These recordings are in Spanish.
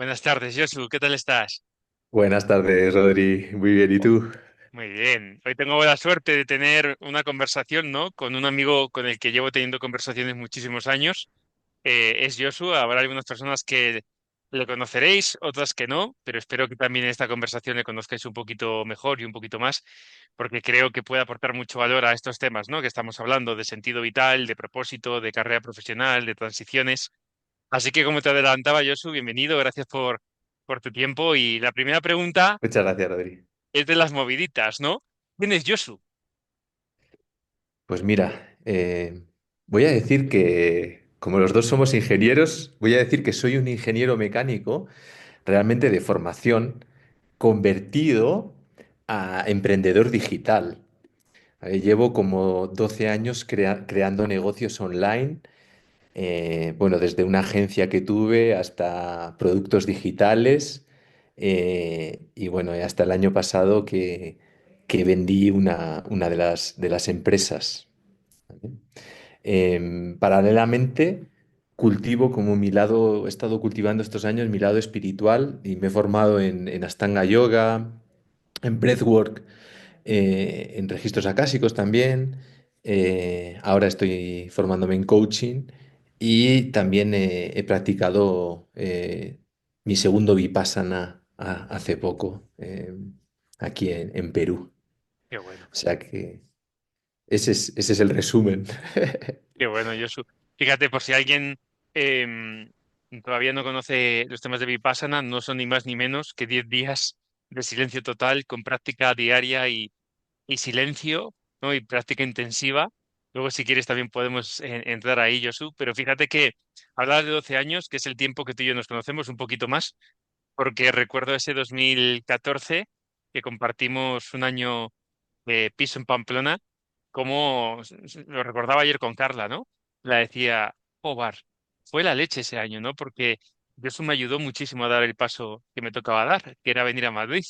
Buenas tardes, Josu, ¿qué tal estás? Buenas tardes, Rodri. Muy bien, ¿y tú? Muy bien. Hoy tengo la suerte de tener una conversación, ¿no? Con un amigo con el que llevo teniendo conversaciones muchísimos años. Es Josu. Habrá algunas personas que le conoceréis, otras que no, pero espero que también en esta conversación le conozcáis un poquito mejor y un poquito más, porque creo que puede aportar mucho valor a estos temas, ¿no? Que estamos hablando de sentido vital, de propósito, de carrera profesional, de transiciones. Así que como te adelantaba, Josu, bienvenido, gracias por tu tiempo. Y la primera pregunta Muchas gracias, Rodri. es de las moviditas, ¿no? ¿Quién es Josu? Pues mira, voy a decir que, como los dos somos ingenieros, voy a decir que soy un ingeniero mecánico, realmente de formación, convertido a emprendedor digital. Llevo como 12 años creando negocios online, bueno, desde una agencia que tuve hasta productos digitales, y bueno, hasta el año pasado que vendí una de las empresas. ¿Vale? Paralelamente, cultivo como mi lado, he estado cultivando estos años mi lado espiritual y me he formado en Astanga Yoga, en Breathwork, en registros acásicos también. Ahora estoy formándome en coaching y también he practicado mi segundo Vipassana hace poco, aquí en Perú. Qué bueno, O sea que ese es el resumen. qué bueno, Josu. Fíjate, por si alguien todavía no conoce los temas de Vipassana, no son ni más ni menos que 10 días de silencio total con práctica diaria y silencio, ¿no? Y práctica intensiva. Luego, si quieres, también podemos entrar ahí, Josu. Pero fíjate que hablar de 12 años, que es el tiempo que tú y yo nos conocemos, un poquito más, porque recuerdo ese 2014 que compartimos un año de piso en Pamplona, como lo recordaba ayer con Carla, ¿no? La decía, Bar, fue la leche ese año, ¿no? Porque eso me ayudó muchísimo a dar el paso que me tocaba dar, que era venir a Madrid.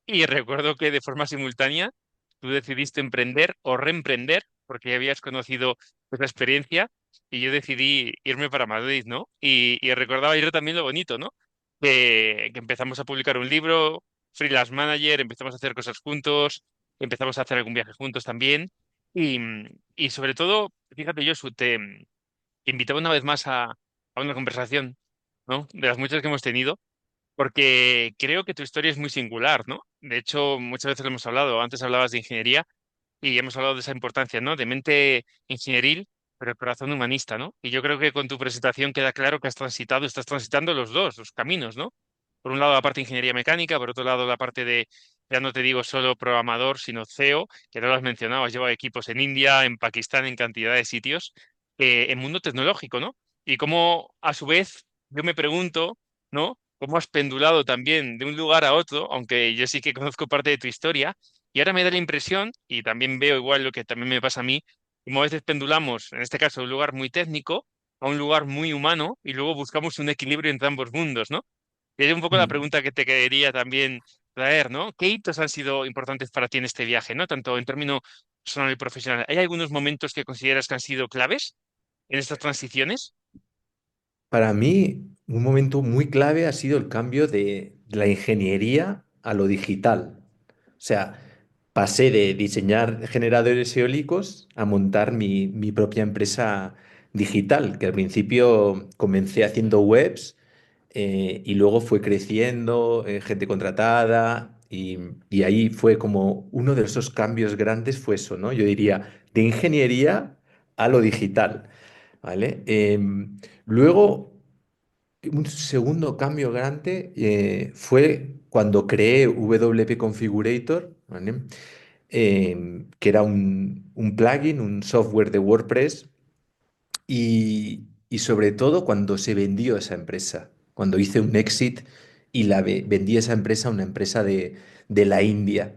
Y recuerdo que de forma simultánea tú decidiste emprender o reemprender, porque ya habías conocido esa experiencia, y yo decidí irme para Madrid, ¿no? Y recordaba yo también lo bonito, ¿no? Que empezamos a publicar un libro, Freelance Manager, empezamos a hacer cosas juntos, empezamos a hacer algún viaje juntos también. Y, y sobre todo, fíjate, Josu, te invitaba una vez más a una conversación, ¿no? De las muchas que hemos tenido porque creo que tu historia es muy singular, ¿no? De hecho, muchas veces lo hemos hablado. Antes hablabas de ingeniería y hemos hablado de esa importancia, ¿no? De mente ingenieril, pero el corazón humanista, ¿no? Y yo creo que con tu presentación queda claro que estás transitando los dos, los caminos, ¿no? Por un lado la parte de ingeniería mecánica, por otro lado la parte de, ya no te digo solo programador, sino CEO, que no lo has mencionado, has llevado equipos en India, en Pakistán, en cantidad de sitios, en mundo tecnológico, ¿no? Y cómo, a su vez, yo me pregunto, ¿no? Cómo has pendulado también de un lugar a otro, aunque yo sí que conozco parte de tu historia, y ahora me da la impresión, y también veo igual lo que también me pasa a mí, como a veces pendulamos, en este caso, de un lugar muy técnico a un lugar muy humano, y luego buscamos un equilibrio entre ambos mundos, ¿no? Y es un poco la Mm. pregunta que te quería también traer, ¿no? ¿Qué hitos han sido importantes para ti en este viaje, ¿no? Tanto en términos personal y profesional. ¿Hay algunos momentos que consideras que han sido claves en estas transiciones? Para mí, un momento muy clave ha sido el cambio de la ingeniería a lo digital. O sea, pasé de diseñar generadores eólicos a montar mi propia empresa digital, que al principio comencé haciendo webs, y luego fue creciendo, gente contratada, y ahí fue como uno de esos cambios grandes fue eso, ¿no? Yo diría, de ingeniería a lo digital, ¿vale? Luego, un segundo cambio grande fue cuando creé WP Configurator, ¿vale? Que era un plugin, un software de WordPress, y sobre todo cuando se vendió esa empresa, cuando hice un exit y vendí esa empresa a una empresa de la India.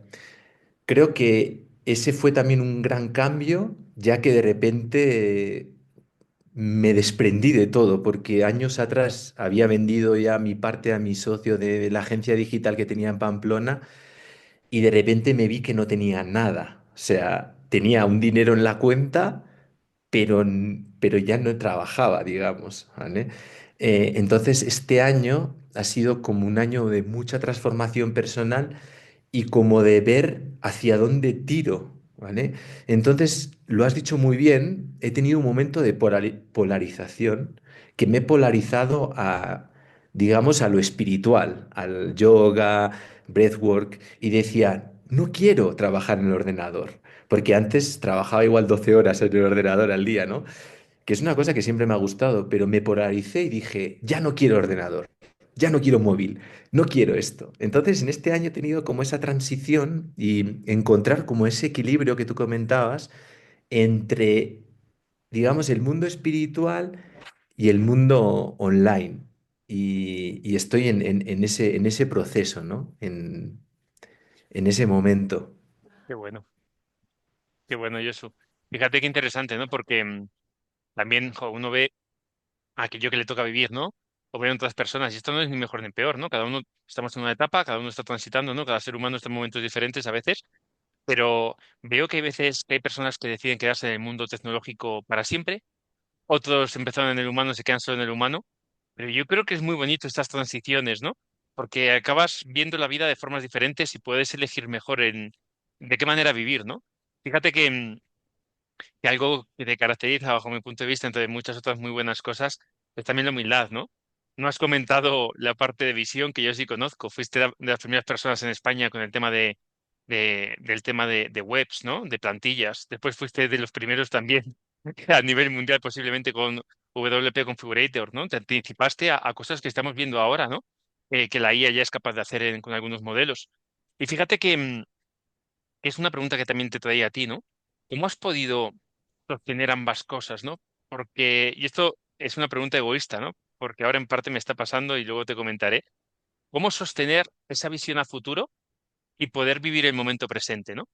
Creo que ese fue también un gran cambio, ya que de repente me desprendí de todo, porque años atrás había vendido ya mi parte a mi socio de la agencia digital que tenía en Pamplona y de repente me vi que no tenía nada. O sea, tenía un dinero en la cuenta, pero ya no trabajaba, digamos, ¿vale? Entonces, este año ha sido como un año de mucha transformación personal y como de ver hacia dónde tiro, ¿vale? Entonces, lo has dicho muy bien, he tenido un momento de polarización que me he polarizado a, digamos, a lo espiritual, al yoga, breathwork, y decía, no quiero trabajar en el ordenador, porque antes trabajaba igual 12 horas en el ordenador al día, ¿no? Que es una cosa que siempre me ha gustado, pero me polaricé y dije, ya no quiero ordenador, ya no quiero móvil, no quiero esto. Entonces, en este año he tenido como esa transición y encontrar como ese equilibrio que tú comentabas entre, digamos, el mundo espiritual y el mundo online. Y estoy en ese proceso, ¿no? En ese momento. Qué bueno, Josu. Fíjate qué interesante, ¿no? Porque también uno ve aquello que le toca vivir, ¿no? O ver en otras personas. Y esto no es ni mejor ni peor, ¿no? Cada uno estamos en una etapa, cada uno está transitando, ¿no? Cada ser humano está en momentos diferentes a veces. Pero veo que hay veces que hay personas que deciden quedarse en el mundo tecnológico para siempre. Otros empezaron en el humano, se quedan solo en el humano. Pero yo creo que es muy bonito estas transiciones, ¿no? Porque acabas viendo la vida de formas diferentes y puedes elegir mejor en de qué manera vivir, ¿no? Fíjate que algo que te caracteriza, bajo mi punto de vista, entre muchas otras muy buenas cosas, es también la humildad, ¿no? No has comentado la parte de visión que yo sí conozco. Fuiste de las primeras personas en España con el tema del tema de webs, ¿no? De plantillas. Después fuiste de los primeros también a nivel mundial, posiblemente con WP Configurator, ¿no? Te anticipaste a cosas que estamos viendo ahora, ¿no? Que la IA ya es capaz de hacer con algunos modelos. Y fíjate que es una pregunta que también te traía a ti, ¿no? ¿Cómo has podido sostener ambas cosas, ¿no? Porque, y esto es una pregunta egoísta, ¿no? Porque ahora en parte me está pasando y luego te comentaré, ¿cómo sostener esa visión a futuro y poder vivir el momento presente, ¿no?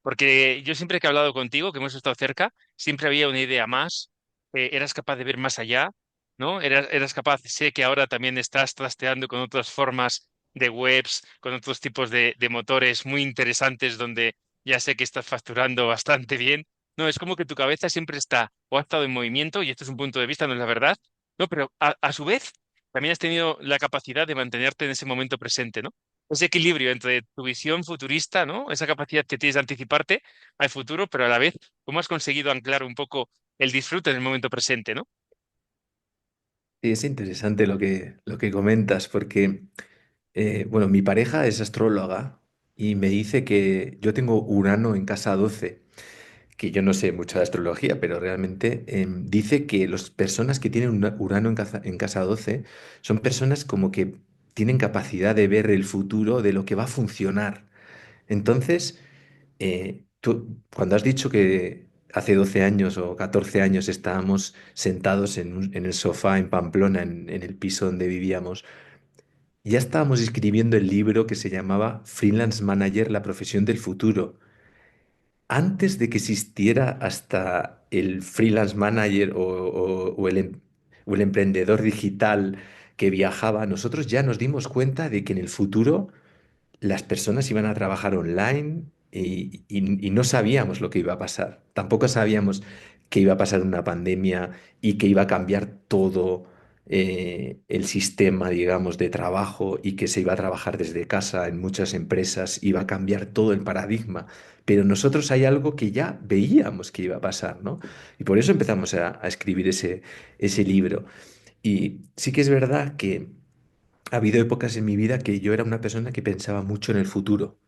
Porque yo siempre que he hablado contigo, que hemos estado cerca, siempre había una idea más, eras capaz de ver más allá, ¿no? Eras capaz, sé que ahora también estás trasteando con otras formas de webs, con otros tipos de motores muy interesantes donde ya sé que estás facturando bastante bien. No, es como que tu cabeza siempre está o ha estado en movimiento, y esto es un punto de vista, no es la verdad, ¿no? Pero a su vez también has tenido la capacidad de mantenerte en ese momento presente, ¿no? Ese equilibrio entre tu visión futurista, ¿no? Esa capacidad que tienes de anticiparte al futuro, pero a la vez, ¿cómo has conseguido anclar un poco el disfrute del momento presente, ¿no? Sí, es interesante lo que comentas, porque, bueno, mi pareja es astróloga y me dice que yo tengo Urano en casa 12, que yo no sé mucho de astrología, pero realmente dice que las personas que tienen Urano en casa 12 son personas como que tienen capacidad de ver el futuro de lo que va a funcionar. Entonces, tú, cuando has dicho que hace 12 años o 14 años estábamos sentados en el sofá en Pamplona, en el piso donde vivíamos, ya estábamos escribiendo el libro que se llamaba Freelance Manager, la profesión del futuro. Antes de que existiera hasta el freelance manager o el emprendedor digital que viajaba, nosotros ya nos dimos cuenta de que en el futuro las personas iban a trabajar online y no sabíamos lo que iba a pasar. Tampoco sabíamos que iba a pasar una pandemia y que iba a cambiar todo el sistema, digamos, de trabajo y que se iba a trabajar desde casa en muchas empresas, iba a cambiar todo el paradigma. Pero nosotros hay algo que ya veíamos que iba a pasar, ¿no? Y por eso empezamos a escribir ese libro. Y sí que es verdad que ha habido épocas en mi vida que yo era una persona que pensaba mucho en el futuro.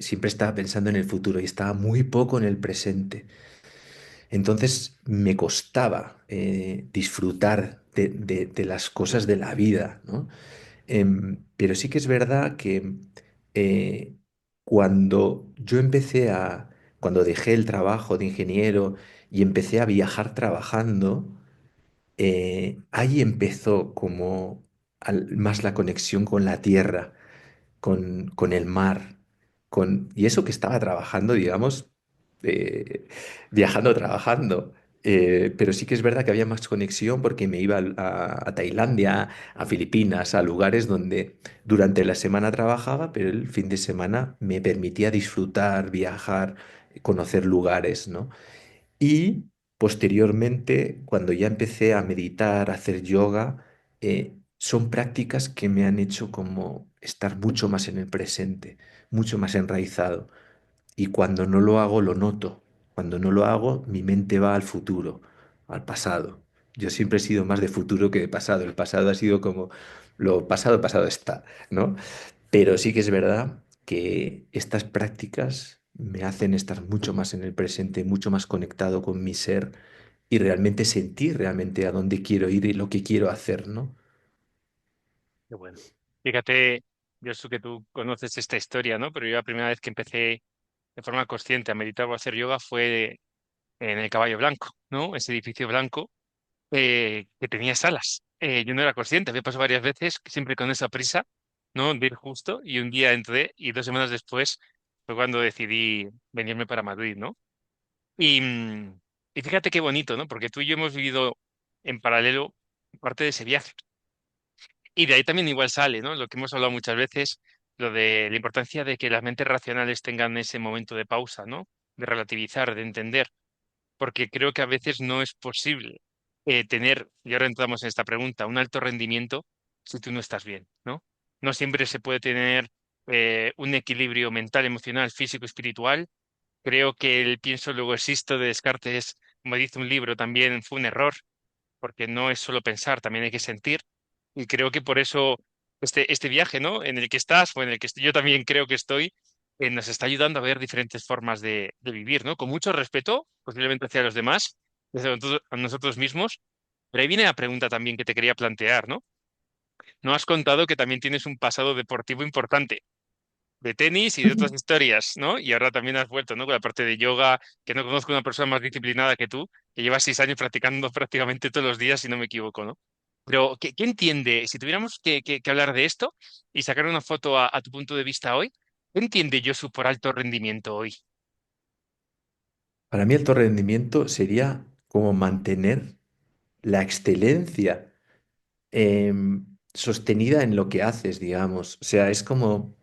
Siempre estaba pensando en el futuro y estaba muy poco en el presente. Entonces me costaba disfrutar de las cosas de la vida, ¿no? Pero sí que es verdad que eh, cuando yo cuando dejé el trabajo de ingeniero y empecé a viajar trabajando, ahí empezó como más la conexión con la tierra, con el mar, y eso que estaba trabajando, digamos, eh, viajando, trabajando. Pero sí que es verdad que había más conexión porque me iba a Tailandia, a Filipinas, a lugares donde durante la semana trabajaba, pero el fin de semana me permitía disfrutar, viajar, conocer lugares, ¿no? Y posteriormente, cuando ya empecé a meditar, a hacer yoga, son prácticas que me han hecho como estar mucho más en el presente, mucho más enraizado. Y cuando no lo hago, lo noto. Cuando no lo hago, mi mente va al futuro, al pasado. Yo siempre he sido más de futuro que de pasado. El pasado ha sido como lo pasado, pasado está, ¿no? Pero sí que es verdad que estas prácticas me hacen estar mucho más en el presente, mucho más conectado con mi ser y realmente sentir realmente a dónde quiero ir y lo que quiero hacer, ¿no? Qué bueno. Fíjate, yo sé que tú conoces esta historia, ¿no? Pero yo la primera vez que empecé de forma consciente a meditar o a hacer yoga fue en el Caballo Blanco, ¿no? Ese edificio blanco que tenía salas. Yo no era consciente, había pasado varias veces, siempre con esa prisa, ¿no? De ir justo, y un día entré y 2 semanas después fue cuando decidí venirme para Madrid, ¿no? Y, y fíjate qué bonito, ¿no? Porque tú y yo hemos vivido en paralelo parte de ese viaje. Y de ahí también igual sale, ¿no? Lo que hemos hablado muchas veces, lo de la importancia de que las mentes racionales tengan ese momento de pausa, ¿no? De relativizar, de entender, porque creo que a veces no es posible tener, y ahora entramos en esta pregunta, un alto rendimiento si tú no estás bien, ¿no? No siempre se puede tener un equilibrio mental, emocional, físico, espiritual. Creo que el pienso luego existo de Descartes, como dice un libro, también fue un error porque no es solo pensar, también hay que sentir. Y creo que por eso este viaje, ¿no? En el que estás o en el que yo también creo que estoy, nos está ayudando a ver diferentes formas de vivir, ¿no? Con mucho respeto, posiblemente hacia los demás, hacia a nosotros mismos. Pero ahí viene la pregunta también que te quería plantear, ¿no? No has contado que también tienes un pasado deportivo importante de tenis y de otras historias, ¿no? Y ahora también has vuelto, ¿no? Con la parte de yoga, que no conozco una persona más disciplinada que tú, que lleva 6 años practicando prácticamente todos los días, si no me equivoco, ¿no? Pero, ¿qué entiende? Si tuviéramos que hablar de esto y sacar una foto a tu punto de vista hoy, ¿qué entiende Josu por alto rendimiento hoy? Para mí alto rendimiento sería como mantener la excelencia sostenida en lo que haces, digamos. O sea, es como,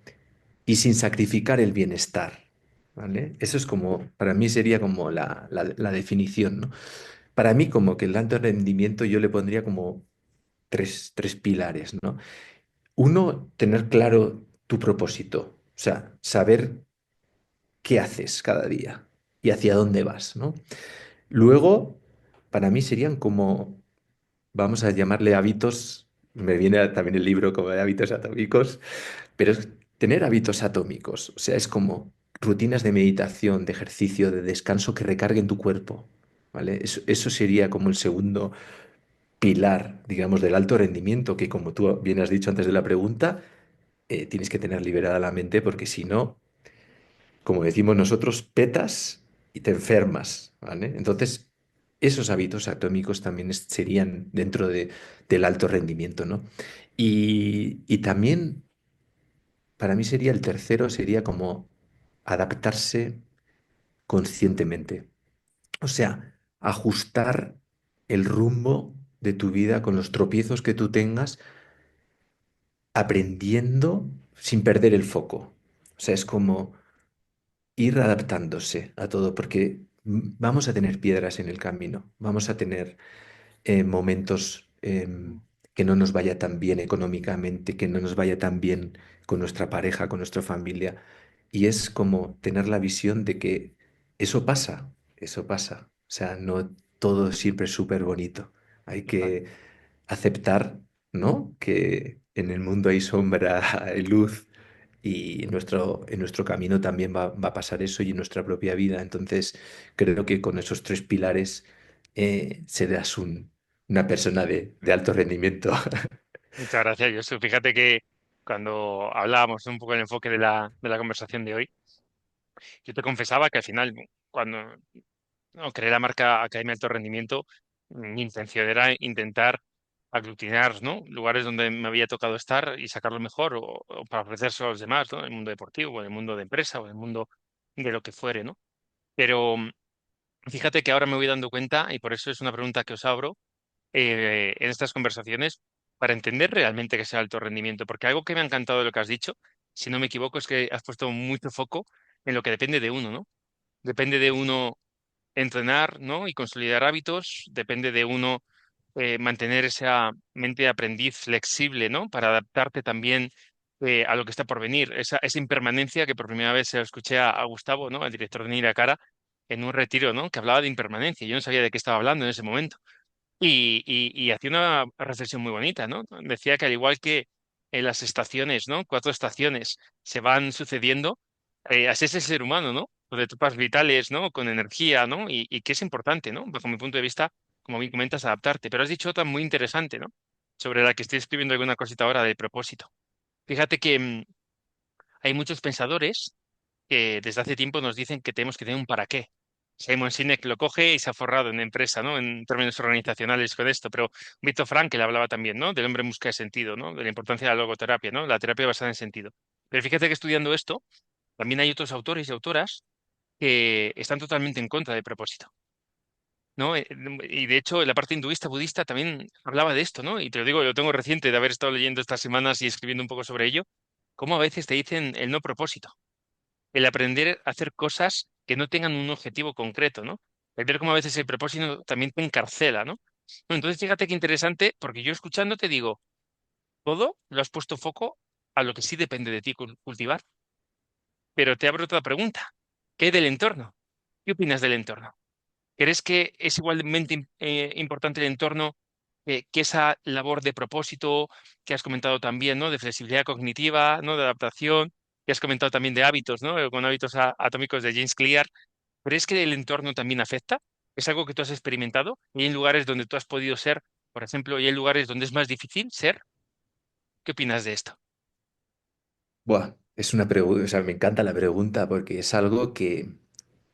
y sin sacrificar el bienestar, ¿vale? Eso es como, para mí sería como la definición, ¿no? Para mí como que el alto rendimiento yo le pondría como tres pilares, ¿no? Uno, tener claro tu propósito, o sea, saber qué haces cada día y hacia dónde vas, ¿no? Luego, para mí serían como, vamos a llamarle hábitos, me viene también el libro como de hábitos atómicos, pero es tener hábitos atómicos, o sea, es como rutinas de meditación, de ejercicio, de descanso que recarguen tu cuerpo, ¿vale? Eso sería como el segundo pilar, digamos, del alto rendimiento, que como tú bien has dicho antes de la pregunta, tienes que tener liberada la mente porque si no, como decimos nosotros, petas y te enfermas, ¿vale? Entonces, esos hábitos atómicos también serían dentro del alto rendimiento, ¿no? Y también, para mí sería el tercero, sería como adaptarse conscientemente. O sea, ajustar el rumbo de tu vida con los tropiezos que tú tengas, aprendiendo sin perder el foco. O sea, es como ir adaptándose a todo, porque vamos a tener piedras en el camino, vamos a tener momentos que no nos vaya tan bien económicamente, que no nos vaya tan bien con nuestra pareja, con nuestra familia. Y es como tener la visión de que eso pasa, eso pasa. O sea, no todo siempre es súper bonito. Hay Total. que aceptar, ¿no? Que en el mundo hay sombra, hay luz y en nuestro camino también va a pasar eso y en nuestra propia vida. Entonces, creo que con esos tres pilares serás una persona de alto rendimiento. Muchas gracias, Josu. Fíjate que cuando hablábamos un poco del enfoque de la conversación de hoy, yo te confesaba que al final, cuando creé la marca Academia de Alto Rendimiento, mi intención era intentar aglutinar, ¿no? Lugares donde me había tocado estar y sacar lo mejor o para ofrecérselo a los demás, ¿no? En el mundo deportivo, o en el mundo de empresa, o en el mundo de lo que fuere, ¿no? Pero fíjate que ahora me voy dando cuenta, y por eso es una pregunta que os abro en estas conversaciones, para entender realmente qué es el alto rendimiento, porque algo que me ha encantado de lo que has dicho, si no me equivoco, es que has puesto mucho foco en lo que depende de uno, ¿no? Depende de uno entrenar, ¿no? Y consolidar hábitos, depende de uno mantener esa mente de aprendiz flexible, ¿no? Para adaptarte también a lo que está por venir. Esa impermanencia que por primera vez se lo escuché a Gustavo, ¿no? Al director de Nira Cara, en un retiro, ¿no? Que hablaba de impermanencia. Yo no sabía de qué estaba hablando en ese momento. Y hacía una reflexión muy bonita, ¿no? Decía que al igual que en las estaciones, ¿no? Cuatro estaciones se van sucediendo, así es el ser humano, ¿no? Con etapas vitales, ¿no? Con energía, ¿no? Y que es importante, ¿no? Bajo mi punto de vista, como bien comentas, adaptarte. Pero has dicho otra muy interesante, ¿no? Sobre la que estoy escribiendo alguna cosita ahora de propósito. Fíjate que hay muchos pensadores que desde hace tiempo nos dicen que tenemos que tener un para qué. Simon Sinek lo coge y se ha forrado en empresa, ¿no? En términos organizacionales con esto, pero Viktor Frankl hablaba también, ¿no? Del hombre en busca de sentido, ¿no? De la importancia de la logoterapia, ¿no? La terapia basada en sentido. Pero fíjate que estudiando esto, también hay otros autores y autoras que están totalmente en contra del propósito, ¿no? Y de hecho, la parte hinduista, budista también hablaba de esto, ¿no? Y te lo digo, lo tengo reciente de haber estado leyendo estas semanas y escribiendo un poco sobre ello, cómo a veces te dicen el no propósito, el aprender a hacer cosas que no tengan un objetivo concreto, ¿no? El ver cómo a veces el propósito también te encarcela, ¿no? No, entonces, fíjate qué interesante, porque yo escuchando te digo, todo lo has puesto foco a lo que sí depende de ti cultivar, pero te abro otra pregunta. ¿Qué del entorno? ¿Qué opinas del entorno? ¿Crees que es igualmente importante el entorno que esa labor de propósito que has comentado también, ¿no? De flexibilidad cognitiva, ¿no? De adaptación, que has comentado también de hábitos, ¿no? Con hábitos atómicos de James Clear. ¿Crees que el entorno también afecta? ¿Es algo que tú has experimentado? ¿Y hay lugares donde tú has podido ser, por ejemplo, y hay lugares donde es más difícil ser? ¿Qué opinas de esto? Buah, es una pregunta, o sea, me encanta la pregunta porque es algo que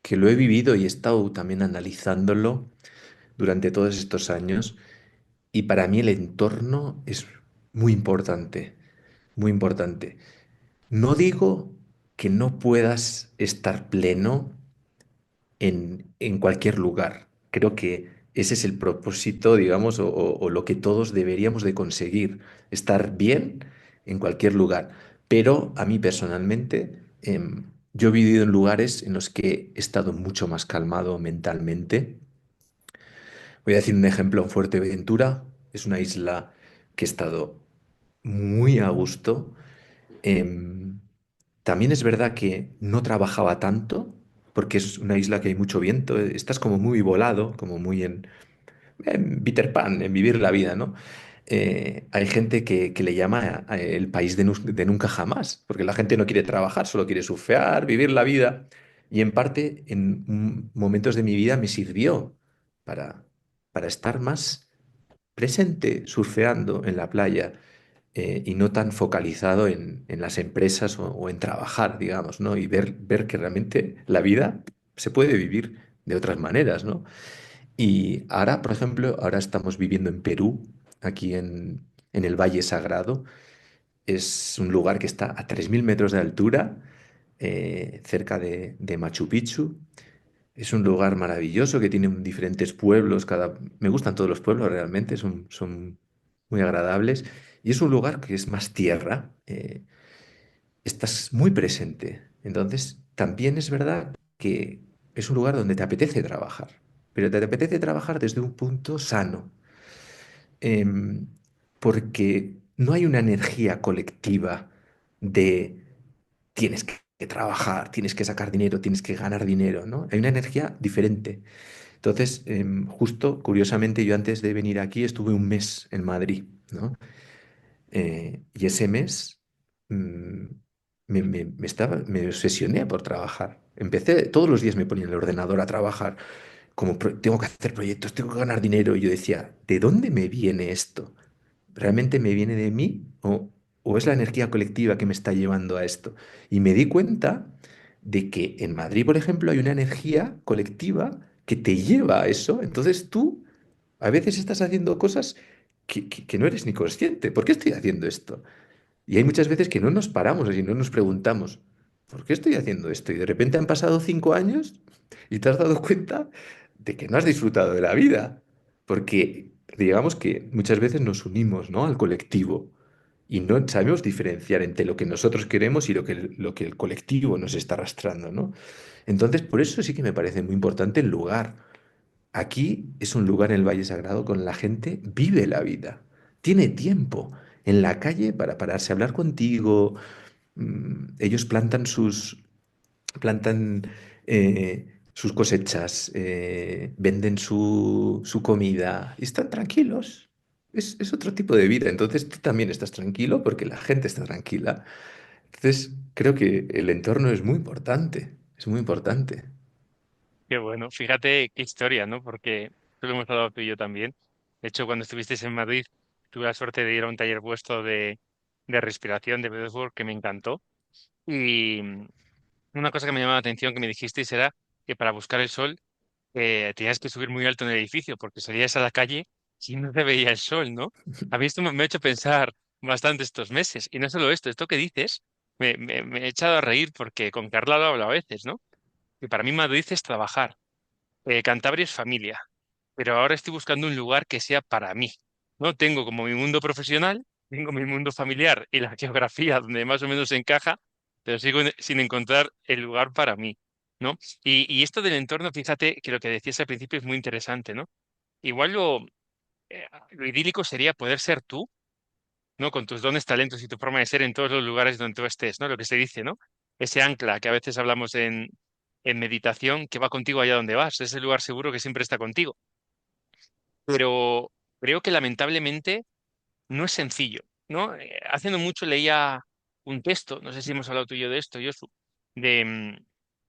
lo he vivido y he estado también analizándolo durante todos estos años y para mí el entorno es muy importante, muy importante. No digo que no puedas estar pleno en cualquier lugar. Creo que ese es el propósito, digamos, o lo que todos deberíamos de conseguir, estar bien en cualquier lugar. Pero a mí personalmente, yo he vivido en lugares en los que he estado mucho más calmado mentalmente. Voy a decir un ejemplo, en Fuerteventura, es una isla que he estado muy a gusto. Em, También es verdad que no trabajaba tanto, porque es una isla que hay mucho viento, estás como muy volado, como muy en Peter Pan, en vivir la vida, ¿no? Hay gente que le llama el país de nunca jamás, porque la gente no quiere trabajar, solo quiere surfear, vivir la vida. Y en parte, en momentos de mi vida me sirvió para, para estar más presente, surfeando en la playa y no tan focalizado en las empresas o en trabajar, digamos, ¿no? Y ver que realmente la vida se puede vivir de otras maneras, ¿no? Y ahora, por ejemplo, ahora estamos viviendo en Perú, aquí en el Valle Sagrado. Es un lugar que está a 3.000 metros de altura, cerca de Machu Picchu. Es un lugar maravilloso que tiene diferentes pueblos. Me gustan todos los pueblos realmente, son muy agradables. Y es un lugar que es más tierra. Estás muy presente. Entonces, también es verdad que es un lugar donde te apetece trabajar, pero te apetece trabajar desde un punto sano, em, porque no hay una energía colectiva de tienes que trabajar, tienes que sacar dinero, tienes que ganar dinero, ¿no? Hay una energía diferente. Entonces, justo, curiosamente, yo antes de venir aquí estuve un mes en Madrid, ¿no? Y ese mes mm, me obsesioné por trabajar. Empecé, todos los días me ponía en el ordenador a trabajar, como tengo que hacer proyectos, tengo que ganar dinero. Y yo decía, ¿de dónde me viene esto? ¿Realmente me viene de mí o es la energía colectiva que me está llevando a esto? Y me di cuenta de que en Madrid, por ejemplo, hay una energía colectiva que te lleva a eso. Entonces tú a veces estás haciendo cosas que no eres ni consciente. ¿Por qué estoy haciendo esto? Y hay muchas veces que no nos paramos y no nos preguntamos, ¿por qué estoy haciendo esto? Y de repente han pasado 5 años y te has dado cuenta de que no has disfrutado de la vida. Porque digamos que muchas veces nos unimos, ¿no? Al colectivo y no sabemos diferenciar entre lo que nosotros queremos y lo que el colectivo nos está arrastrando, ¿no? Entonces, por eso sí que me parece muy importante el lugar. Aquí es un lugar en el Valle Sagrado con la gente vive la vida, tiene tiempo en la calle para pararse a hablar contigo. Ellos plantan sus cosechas, venden su comida y están tranquilos. Es otro tipo de vida. Entonces tú también estás tranquilo porque la gente está tranquila. Entonces creo que el entorno es muy importante. Es muy importante. Qué bueno, fíjate qué historia, ¿no? Porque eso lo hemos hablado tú y yo también. De hecho, cuando estuvisteis en Madrid, tuve la suerte de ir a un taller vuestro de respiración, de breathwork, que me encantó. Y una cosa que me llamó la atención que me dijisteis era que para buscar el sol tenías que subir muy alto en el edificio porque salías a la calle y no te veía el sol, ¿no? A mí esto me ha hecho pensar bastante estos meses. Y no solo esto que dices me he echado a reír porque con Carla lo hablo a veces, ¿no? Que para mí Madrid es trabajar. Cantabria es familia, pero ahora estoy buscando un lugar que sea para mí. No tengo como mi mundo profesional, tengo mi mundo familiar y la geografía donde más o menos encaja, pero sigo sin encontrar el lugar para mí, ¿no? Y esto del entorno, fíjate que lo que decías al principio es muy interesante, ¿no? Igual lo idílico sería poder ser tú, ¿no? Con tus dones, talentos y tu forma de ser en todos los lugares donde tú estés, ¿no? Lo que se dice, ¿no? Ese ancla que a veces hablamos en meditación, que va contigo allá donde vas, ese lugar seguro que siempre está contigo. Pero creo que lamentablemente no es sencillo, ¿no? Hace no mucho leía un texto, no sé si hemos hablado tú y yo de esto, Josu, de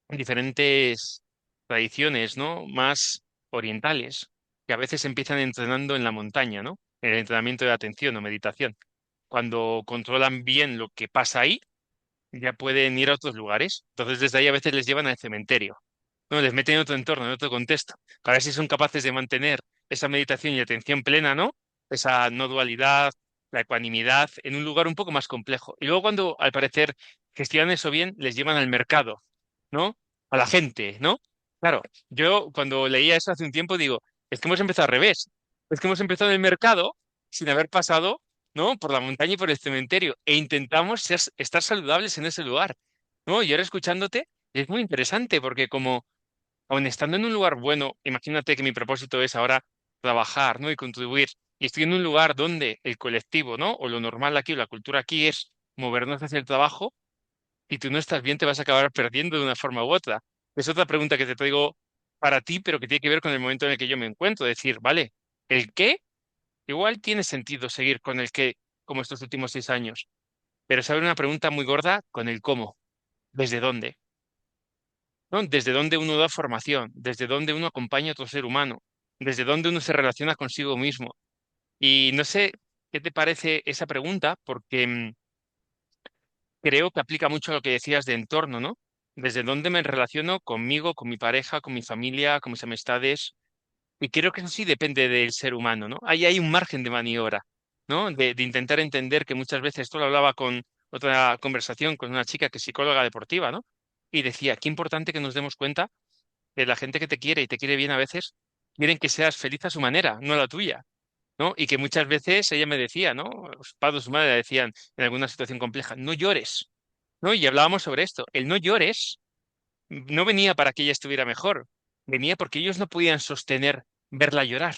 diferentes tradiciones, ¿no? Más orientales, que a veces empiezan entrenando en la montaña, ¿no? En el entrenamiento de atención o meditación. Cuando controlan bien lo que pasa ahí, ya pueden ir a otros lugares. Entonces, desde ahí a veces les llevan al cementerio, ¿no? Les meten en otro entorno, en otro contexto. A ver si son capaces de mantener esa meditación y atención plena, ¿no? Esa no dualidad, la ecuanimidad, en un lugar un poco más complejo. Y luego cuando, al parecer, gestionan eso bien, les llevan al mercado, ¿no? A la gente, ¿no? Claro, yo cuando leía eso hace un tiempo digo, es que hemos empezado al revés. Es que hemos empezado en el mercado sin haber pasado, ¿no? Por la montaña y por el cementerio. E intentamos estar saludables en ese lugar, ¿no? Y ahora escuchándote, es muy interesante porque como aun estando en un lugar bueno, imagínate que mi propósito es ahora trabajar, ¿no? Y contribuir. Y estoy en un lugar donde el colectivo, ¿no? O lo normal aquí, o la cultura aquí es movernos hacia el trabajo, y tú no estás bien, te vas a acabar perdiendo de una forma u otra. Es otra pregunta que te traigo para ti, pero que tiene que ver con el momento en el que yo me encuentro. Decir, vale, ¿el qué? Igual tiene sentido seguir con el qué, como estos últimos 6 años. Pero saber una pregunta muy gorda con el cómo. ¿Desde dónde? ¿No? Desde dónde uno da formación, desde dónde uno acompaña a otro ser humano, desde dónde uno se relaciona consigo mismo. Y no sé qué te parece esa pregunta, porque creo que aplica mucho a lo que decías de entorno, ¿no? Desde dónde me relaciono conmigo, con mi pareja, con mi familia, con mis amistades. Y creo que eso sí depende del ser humano, ¿no? Ahí hay un margen de maniobra, ¿no? De intentar entender que muchas veces, esto lo hablaba con otra conversación con una chica que es psicóloga deportiva, ¿no? Y decía, qué importante que nos demos cuenta que la gente que te quiere y te quiere bien a veces quieren que seas feliz a su manera, no a la tuya, ¿no? Y que muchas veces ella me decía, ¿no? Los padres, su madre le decían en alguna situación compleja, no llores, ¿no? Y hablábamos sobre esto. El no llores no venía para que ella estuviera mejor, venía porque ellos no podían sostener verla llorar.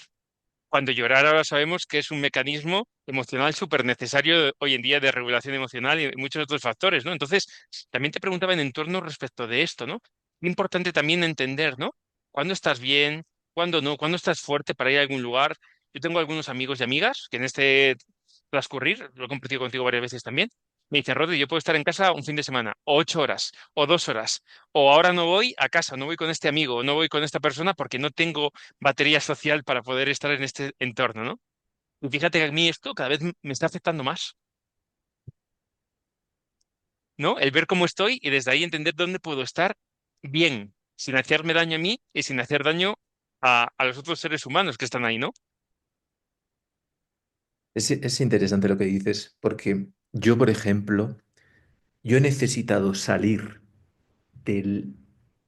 Cuando llorar ahora sabemos que es un mecanismo emocional súper necesario hoy en día de regulación emocional y muchos otros factores, ¿no? Entonces, también te preguntaba en entorno respecto de esto, ¿no? Es importante también entender, ¿no? ¿Cuándo estás bien? ¿Cuándo no? ¿Cuándo estás fuerte para ir a algún lugar? Yo tengo algunos amigos y amigas que en este transcurrir, lo he compartido contigo varias veces también, me dicen, Rodri, yo puedo estar en casa un fin de semana, o 8 horas, o 2 horas, o ahora no voy a casa, no voy con este amigo, no voy con esta persona porque no tengo batería social para poder estar en este entorno, ¿no? Y fíjate que a mí esto cada vez me está afectando más, ¿no? El ver cómo estoy y desde ahí entender dónde puedo estar bien, sin hacerme daño a mí y sin hacer daño a los otros seres humanos que están ahí, ¿no? Es interesante lo que dices, porque yo, por ejemplo, yo he necesitado salir del,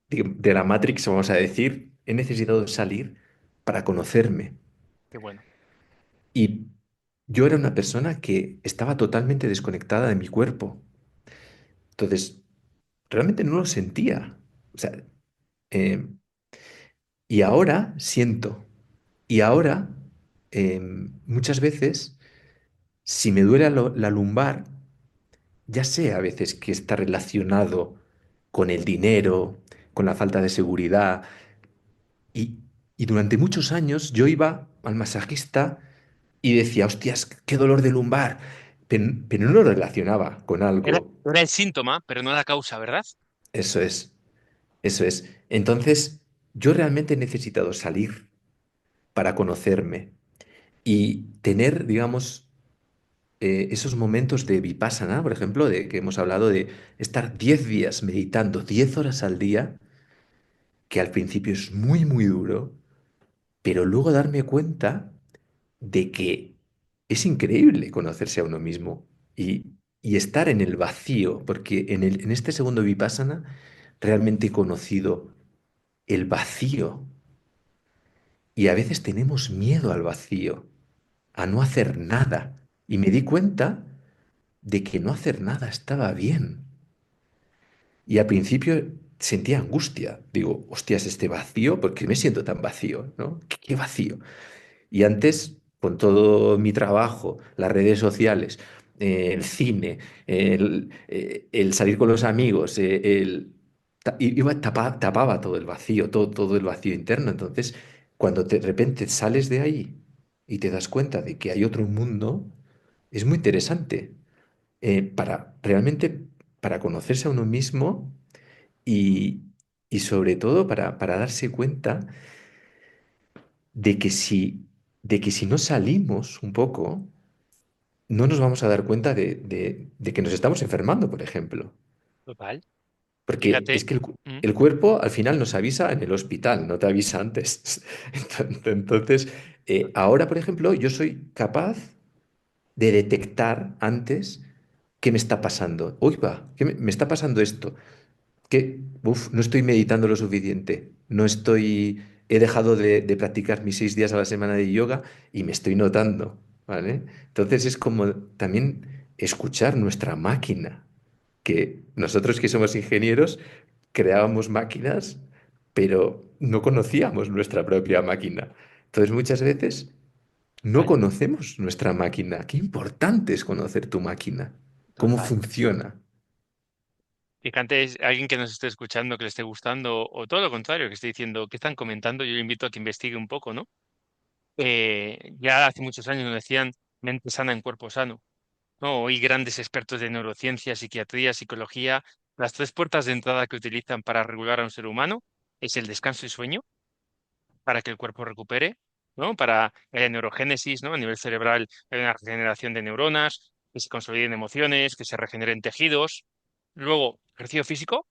de la Matrix, vamos a decir, he necesitado salir para conocerme. Qué bueno. Y yo era una persona que estaba totalmente desconectada de mi cuerpo. Entonces, realmente no lo sentía. O sea, eh, Y ahora siento. Y ahora, muchas veces, si me duele la lumbar, ya sé a veces que está relacionado con el dinero, con la falta de seguridad. Y, y durante muchos años yo iba al masajista y decía, hostias, qué dolor de lumbar. Pero no lo relacionaba con algo. Era el síntoma, pero no la causa, ¿verdad? Eso es, eso es. Entonces, yo realmente he necesitado salir para conocerme y tener, digamos, esos momentos de vipassana, por ejemplo, de que hemos hablado de estar 10 días meditando 10 horas al día, que al principio es muy, muy duro, pero luego darme cuenta de que es increíble conocerse a uno mismo y estar en el vacío, porque en este segundo vipassana realmente he conocido el vacío y a veces tenemos miedo al vacío, a no hacer nada. Y me di cuenta de que no hacer nada estaba bien. Y al principio sentía angustia. Digo, hostias, este vacío, ¿por qué me siento tan vacío? ¿No? ¿Qué vacío? Y antes, con todo mi trabajo, las redes sociales, el cine, el salir con los amigos, tapaba todo el vacío, todo el vacío interno. Entonces, cuando de repente sales de ahí y te das cuenta de que hay otro mundo, es muy interesante para realmente para conocerse a uno mismo y, y sobre todo para darse cuenta de que si no salimos un poco, no nos vamos a dar cuenta de que nos estamos enfermando, por ejemplo. Total. Porque es Fíjate. que Mm, el cuerpo al final nos avisa en el hospital, no te avisa antes. Entonces, ahora, por ejemplo, yo soy capaz de detectar antes qué me está pasando. Uy, va, me está pasando esto. Que, no estoy meditando lo suficiente, he dejado de practicar mis 6 días a la semana de yoga y me estoy notando, ¿vale? Entonces es como también escuchar nuestra máquina, que nosotros que somos ingenieros creábamos máquinas, pero no conocíamos nuestra propia máquina. Entonces muchas veces no total, conocemos nuestra máquina. Qué importante es conocer tu máquina, cómo total. funciona. Fíjate, es alguien que nos esté escuchando, que le esté gustando, o todo lo contrario, que esté diciendo, ¿qué están comentando? Yo le invito a que investigue un poco, ¿no? Ya hace muchos años nos decían mente sana en cuerpo sano, ¿no? Hoy grandes expertos de neurociencia, psiquiatría, psicología, las tres puertas de entrada que utilizan para regular a un ser humano es el descanso y sueño, para que el cuerpo recupere, ¿no? Para que haya neurogénesis, ¿no? A nivel cerebral hay una regeneración de neuronas, que se consoliden emociones, que se regeneren tejidos. Luego, ejercicio físico,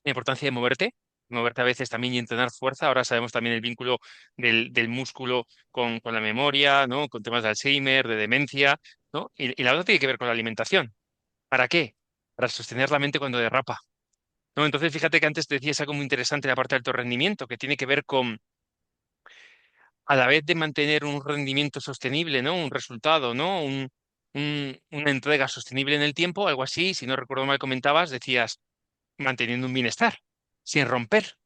la importancia de moverte a veces también y entrenar fuerza. Ahora sabemos también el vínculo del músculo con la memoria, ¿no? Con temas de Alzheimer, de demencia, ¿no? Y la otra tiene que ver con la alimentación. ¿Para qué? Para sostener la mente cuando derrapa, ¿no? Entonces, fíjate que antes te decías algo muy interesante la parte de alto rendimiento, que tiene que ver con, a la vez de mantener un rendimiento sostenible, ¿no? Un resultado, ¿no? Una entrega sostenible en el tiempo, algo así, si no recuerdo mal comentabas, decías, manteniendo un bienestar, sin romper.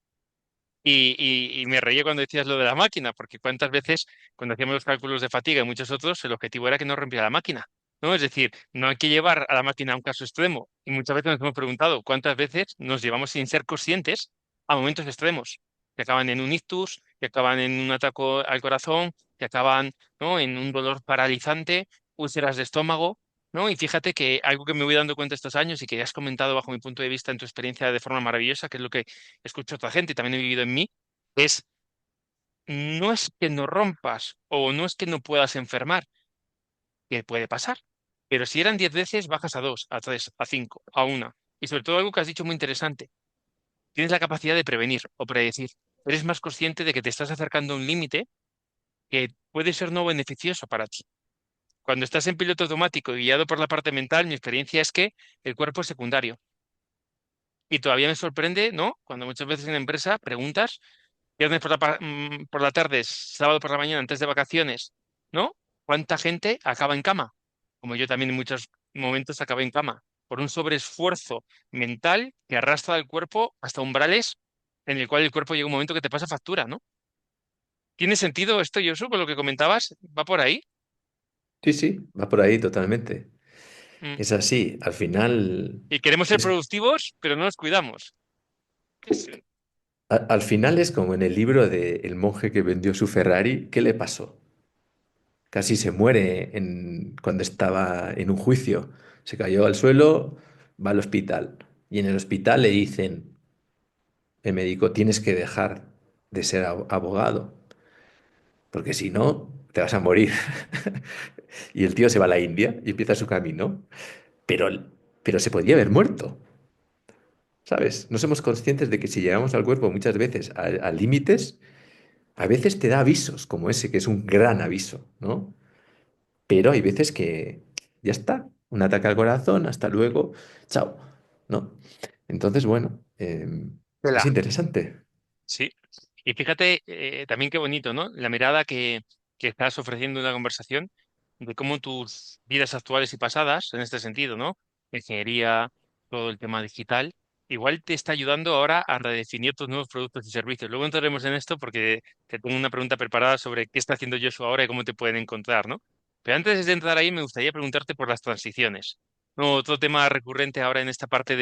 Y me reí cuando decías lo de la máquina, porque cuántas veces cuando hacíamos los cálculos de fatiga y muchos otros, el objetivo era que no rompiera la máquina, ¿no? Es decir, no hay que llevar a la máquina a un caso extremo. Y muchas veces nos hemos preguntado cuántas veces nos llevamos sin ser conscientes a momentos extremos, que acaban en un ictus, que acaban en un ataque al corazón, que acaban, ¿no? En un dolor paralizante, úlceras de estómago. ¿No? Y fíjate que algo que me voy dando cuenta estos años y que ya has comentado bajo mi punto de vista en tu experiencia de forma maravillosa, que es lo que escucho a otra gente y también he vivido en mí, es no es que no rompas o no es que no puedas enfermar, que puede pasar, pero si eran 10 veces, bajas a 2, a 3, a 5, a una. Y sobre todo algo que has dicho muy interesante, tienes la capacidad de prevenir o predecir. Eres más consciente de que te estás acercando a un límite que puede ser no beneficioso para ti. Cuando estás en piloto automático y guiado por la parte mental, mi experiencia es que el cuerpo es secundario. Y todavía me sorprende, ¿no? Cuando muchas veces en la empresa preguntas viernes por la tarde, sábado por la mañana, antes de vacaciones, ¿no? ¿Cuánta gente acaba en cama? Como yo también en muchos momentos acabé en cama, por un sobreesfuerzo mental que arrastra al cuerpo hasta umbrales en el cual el cuerpo llega un momento que te pasa factura, ¿no? ¿Tiene sentido esto, Josu, con lo que comentabas? ¿Va por ahí? Sí, sí, va por ahí totalmente. Mm. Es así, al final Y queremos ser es, productivos, pero no nos cuidamos. Sí. al final es como en el libro de El monje que vendió su Ferrari. ¿Qué le pasó? Casi se muere cuando estaba en un juicio. Se cayó al suelo, va al hospital. Y en el hospital le dicen, el médico, tienes que dejar de ser abogado, porque si no, te vas a morir. Y el tío se va a la India y empieza su camino. Pero, pero se podía haber muerto, ¿sabes? No somos conscientes de que si llegamos al cuerpo muchas veces a límites, a veces te da avisos como ese, que es un gran aviso, ¿no? Pero hay veces que ya está, un ataque al corazón, hasta luego, chao, ¿no? Entonces, bueno, es Tela. interesante. Sí. Y fíjate también qué bonito, ¿no? La mirada que estás ofreciendo en una conversación de cómo tus vidas actuales y pasadas, en este sentido, ¿no? Ingeniería, todo el tema digital, igual te está ayudando ahora a redefinir tus nuevos productos y servicios. Luego entraremos en esto porque te tengo una pregunta preparada sobre qué está haciendo Joshua ahora y cómo te pueden encontrar, ¿no? Pero antes de entrar ahí, me gustaría preguntarte por las transiciones. No, otro tema recurrente ahora en esta parte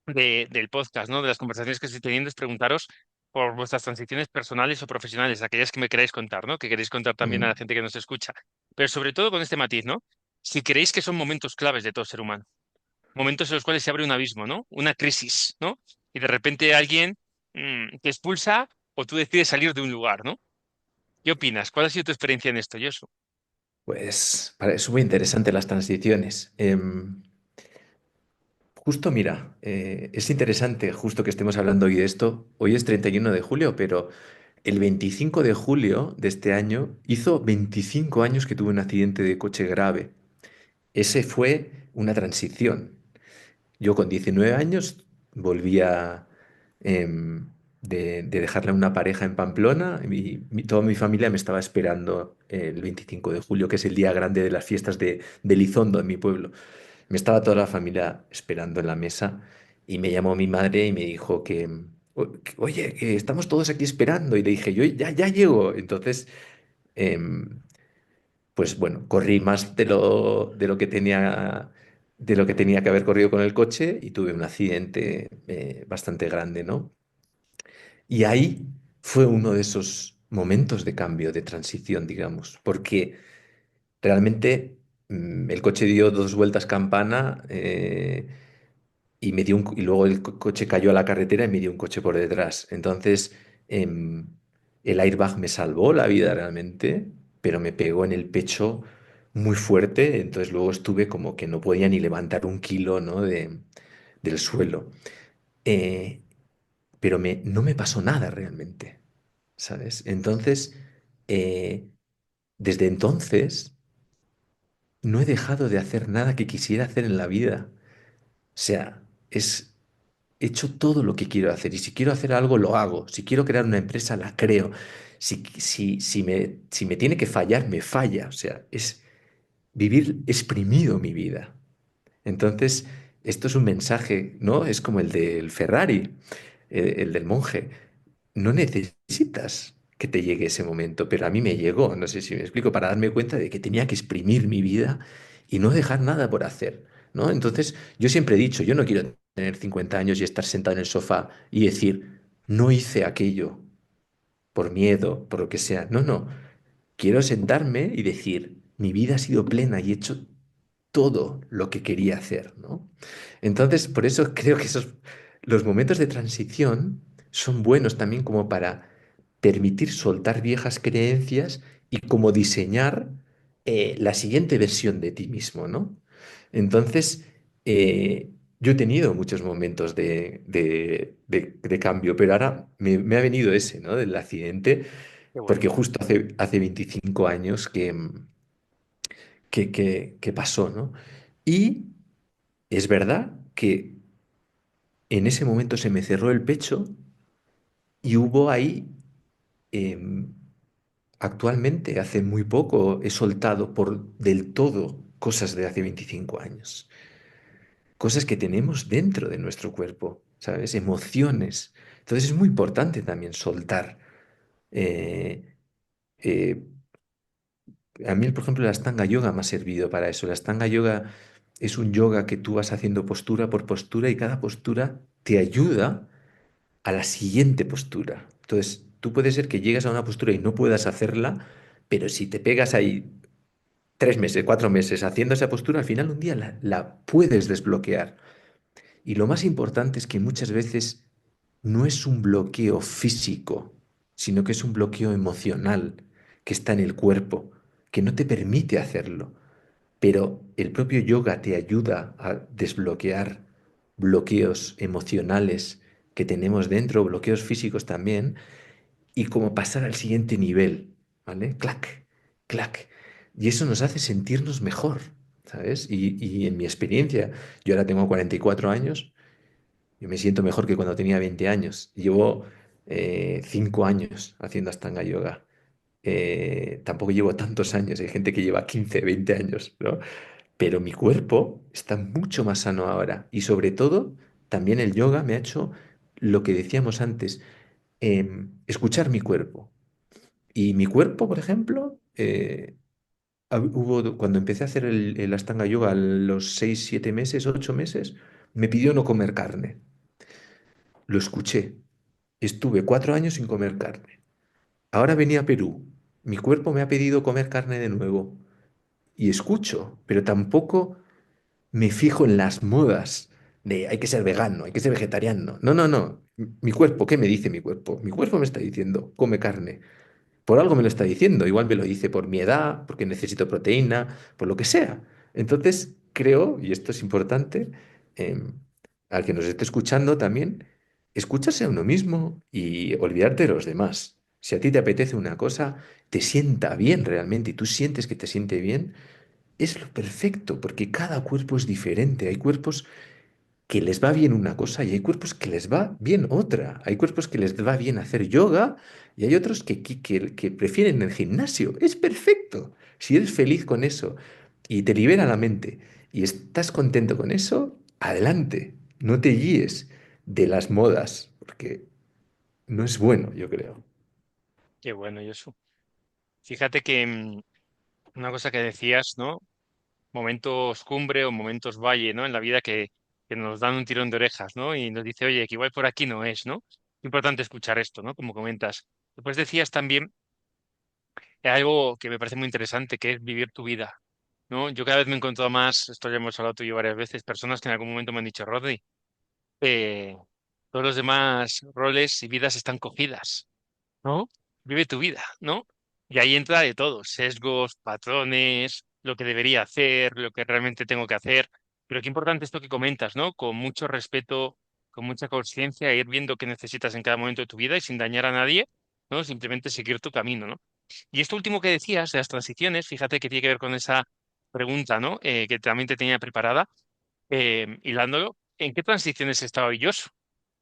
del podcast, ¿no? De las conversaciones que estoy teniendo, es preguntaros por vuestras transiciones personales o profesionales, aquellas que me queráis contar, ¿no? Que queréis contar también a la Mm. gente que nos escucha. Pero sobre todo con este matiz, ¿no? Si creéis que son momentos claves de todo ser humano, momentos en los cuales se abre un abismo, ¿no? Una crisis, ¿no? Y de repente alguien te expulsa o tú decides salir de un lugar, ¿no? ¿Qué opinas? ¿Cuál ha sido tu experiencia en esto, Josu? Pues es muy interesante las transiciones. Justo mira, es interesante justo que estemos hablando hoy de esto. Hoy es 31 de julio, pero el 25 de julio de este año hizo 25 años que tuve un accidente de coche grave. Ese fue una transición. Yo con 19 años volvía de dejarle a una pareja en Pamplona y toda mi familia me estaba esperando el 25 de julio, que es el día grande de las fiestas de Elizondo, en mi pueblo. Me estaba toda la familia esperando en la mesa y me llamó mi madre y me dijo Oye, que estamos todos aquí esperando". Y le dije, yo ya llego. Entonces, em, pues bueno, corrí más de lo que tenía que haber corrido con el coche y tuve un accidente bastante grande, ¿no? Y ahí fue uno de esos momentos de cambio, de transición, digamos, porque realmente el coche dio dos vueltas campana y y luego el coche cayó a la carretera y me dio un coche por detrás. Entonces, em, el airbag me salvó la vida realmente, pero me pegó en el pecho muy fuerte. Entonces luego estuve como que no podía ni levantar un kilo, ¿no? Del suelo. Eh, pero no me pasó nada realmente, ¿sabes? Entonces, eh, desde entonces, no he dejado de hacer nada que quisiera hacer en la vida. O sea, he hecho todo lo que quiero hacer y si quiero hacer algo, lo hago. Si quiero crear una empresa, la creo. Si me tiene que fallar, me falla. O sea, es vivir exprimido mi vida. Entonces, esto es un mensaje, ¿no? Es como el del Ferrari, el del monje. No necesitas que te llegue ese momento, pero a mí me llegó, no sé si me explico, para darme cuenta de que tenía que exprimir mi vida y no dejar nada por hacer, ¿no? Entonces, yo siempre he dicho, yo no quiero tener 50 años y estar sentado en el sofá y decir, no hice aquello por miedo, por lo que sea. No, no. Quiero sentarme y decir, mi vida ha sido plena y he hecho todo lo que quería hacer, ¿no? Entonces, por eso creo que los momentos de transición son buenos también como para permitir soltar viejas creencias y como diseñar la siguiente versión de ti mismo, ¿no? Entonces, yo he tenido muchos momentos de cambio, pero ahora me ha venido ese, ¿no? Del accidente, Qué porque bueno. justo hace 25 años que pasó, ¿no? Y es verdad que en ese momento se me cerró el pecho y hubo ahí, em, actualmente, hace muy poco, he soltado por del todo cosas de hace 25 años. cosas que tenemos dentro de nuestro cuerpo, ¿sabes? Emociones. Entonces es muy importante también soltar. Eh, eh, a mí, por ejemplo, la Astanga Yoga me ha servido para eso. La Astanga Yoga es un yoga que tú vas haciendo postura por postura y cada postura te ayuda a la siguiente postura. Entonces, tú puede ser que llegues a una postura y no puedas hacerla, pero si te pegas ahí 3 meses, 4 meses haciendo esa postura, al final un día la puedes desbloquear. Y lo más importante es que muchas veces no es un bloqueo físico, sino que es un bloqueo emocional que está en el cuerpo, que no te permite hacerlo. Pero el propio yoga te ayuda a desbloquear bloqueos emocionales que tenemos dentro, bloqueos físicos también, y como pasar al siguiente nivel, ¿vale? Clac, clac. Y eso nos hace sentirnos mejor, ¿sabes? Y en mi experiencia, yo ahora tengo 44 años, yo me siento mejor que cuando tenía 20 años. Llevo 5 años haciendo Astanga Yoga. Tampoco llevo tantos años, hay gente que lleva 15, 20 años, ¿no? Pero mi cuerpo está mucho más sano ahora. Y sobre todo, también el yoga me ha hecho lo que decíamos antes, escuchar mi cuerpo. Y mi cuerpo, por ejemplo, cuando empecé a hacer el Astanga Yoga a los 6, 7 meses, 8 meses, me pidió no comer carne. Lo escuché. Estuve 4 años sin comer carne. Ahora venía a Perú. Mi cuerpo me ha pedido comer carne de nuevo. Y escucho, pero tampoco me fijo en las modas de hay que ser vegano, hay que ser vegetariano. No, no, no. Mi cuerpo, ¿qué me dice mi cuerpo? Mi cuerpo me está diciendo, come carne. Por algo me lo está diciendo. Igual me lo dice por mi edad, porque necesito proteína, por lo que sea. Entonces, creo, y esto es importante, em, al que nos esté escuchando también, escucharse a uno mismo y olvidarte de los demás. Si a ti te apetece una cosa, te sienta bien realmente y tú sientes que te siente bien, es lo perfecto, porque cada cuerpo es diferente. Hay cuerpos que les va bien una cosa y hay cuerpos que les va bien otra. Hay cuerpos que les va bien hacer yoga y hay otros que prefieren el gimnasio. Es perfecto. Si eres feliz con eso y te libera la mente y estás contento con eso, adelante. No te guíes de las modas, porque no es bueno, yo creo. Qué bueno, Josu. Fíjate que una cosa que decías, ¿no? Momentos cumbre o momentos valle, ¿no? En la vida que nos dan un tirón de orejas, ¿no? Y nos dice, oye, que igual por aquí no es, ¿no? Importante escuchar esto, ¿no? Como comentas. Después decías también algo que me parece muy interesante, que es vivir tu vida, ¿no? Yo cada vez me he encontrado más, esto ya hemos hablado tú y yo varias veces, personas que en algún momento me han dicho, Rodri, eh, todos los demás roles y vidas están cogidas, ¿no? Vive tu vida, ¿no? Y ahí entra de todo, sesgos, patrones, lo que debería hacer, lo que realmente tengo que hacer. Pero qué importante esto que comentas, ¿no? Con mucho respeto, con mucha conciencia, ir viendo qué necesitas en cada momento de tu vida y sin dañar a nadie, ¿no? Simplemente seguir tu camino, ¿no? Y esto último que decías de las transiciones, fíjate que tiene que ver con esa pregunta, ¿no? Que también te tenía preparada, hilándolo. ¿En qué transiciones estaba yo?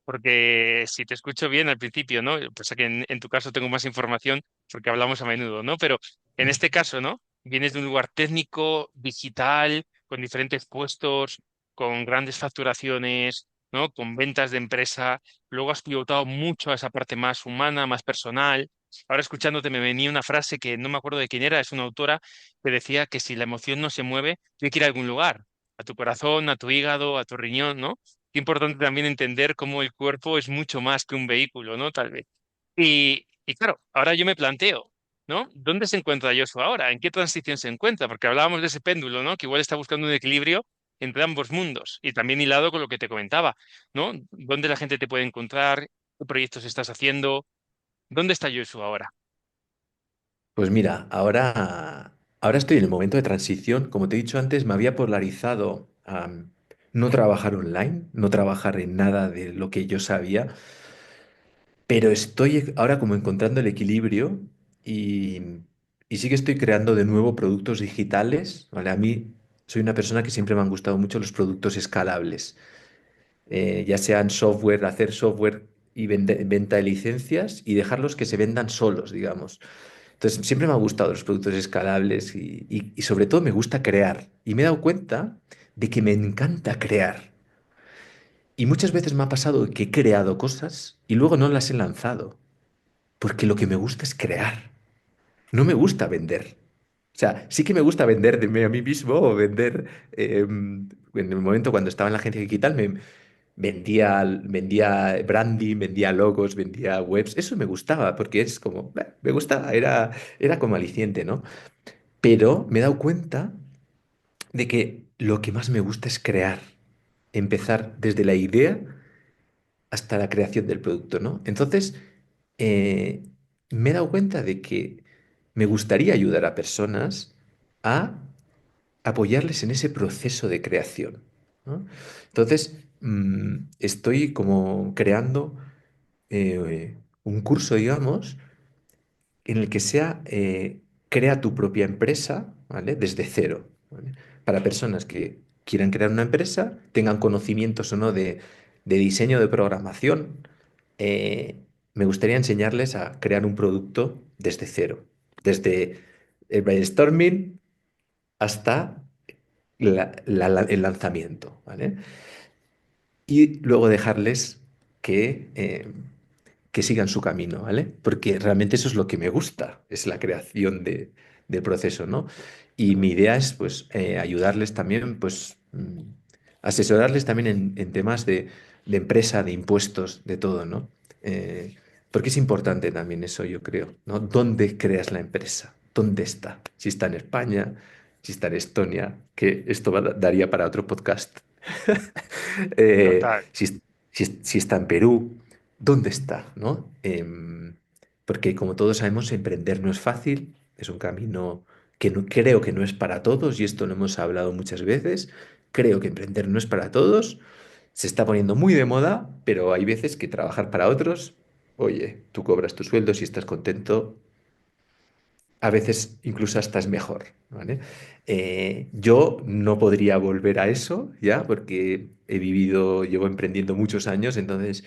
Porque si te escucho bien al principio, ¿no? Pasa que en tu caso tengo más información porque hablamos a menudo, ¿no? Pero en este caso, ¿no? Vienes de un lugar técnico, digital, con diferentes puestos, con grandes facturaciones, ¿no? Con ventas de empresa. Luego has pivotado mucho a esa parte más humana, más personal. Ahora escuchándote me venía una frase que no me acuerdo de quién era, es una autora que decía que si la emoción no se mueve, tiene que ir a algún lugar, a tu corazón, a tu hígado, a tu riñón, ¿no? Qué importante también entender cómo el cuerpo es mucho más que un vehículo, ¿no? Tal vez. Y claro, ahora yo me planteo, ¿no? ¿Dónde se encuentra Joshua ahora? ¿En qué transición se encuentra? Porque hablábamos de ese péndulo, ¿no? Que igual está buscando un equilibrio entre ambos mundos y también hilado con lo que te comentaba, ¿no? ¿Dónde la gente te puede encontrar? ¿Qué proyectos estás haciendo? ¿Dónde está Joshua ahora? Pues mira, ahora estoy en el momento de transición. Como te he dicho antes, me había polarizado a no trabajar online, no trabajar en nada de lo que yo sabía, pero estoy ahora como encontrando el equilibrio y, y sí que estoy creando de nuevo productos digitales, ¿vale? A mí soy una persona que siempre me han gustado mucho los productos escalables, ya sean software, hacer software y venta de licencias y dejarlos que se vendan solos, digamos. Entonces, siempre me han gustado los productos escalables y sobre todo me gusta crear. Y me he dado cuenta de que me encanta crear. Y muchas veces me ha pasado que he creado cosas y luego no las he lanzado, porque lo que me gusta es crear. No me gusta vender. O sea, sí que me gusta venderme a mí mismo o vender. En el momento cuando estaba en la agencia digital, vendía branding, vendía logos, vendía webs. Eso me gustaba porque es como, me gustaba, era como aliciente, ¿no? Pero me he dado cuenta de que lo que más me gusta es crear. Empezar desde la idea hasta la creación del producto, ¿no? Entonces, eh, me he dado cuenta de que me gustaría ayudar a personas a apoyarles en ese proceso de creación, ¿no? Entonces, estoy como creando un curso, digamos, en el que sea crea tu propia empresa, ¿vale? Desde cero, ¿vale? Para personas que quieran crear una empresa, tengan conocimientos o no de diseño de programación, me gustaría enseñarles a crear un producto desde cero, desde el brainstorming hasta el lanzamiento, ¿vale? Y luego dejarles que sigan su camino, ¿vale? Porque realmente eso es lo que me gusta, es la creación del proceso, ¿no? Y mi idea es, pues, ayudarles también, pues, asesorarles también en temas de empresa, de impuestos, de todo, ¿no? Eh, Porque es importante también eso, yo creo, ¿no? ¿Dónde creas la empresa? ¿Dónde está? Si está en España, si está en Estonia, que esto daría para otro podcast. Total, Si está en Perú, ¿dónde está? ¿No? Porque como todos sabemos, emprender no es fácil, es un camino que creo que no es para todos, y esto lo hemos hablado muchas veces. Creo que emprender no es para todos, se está poniendo muy de moda, pero hay veces que trabajar para otros, oye, tú cobras tu sueldo si estás contento, a veces incluso hasta es mejor, ¿vale? Yo no podría volver a eso ya, porque llevo emprendiendo muchos años, entonces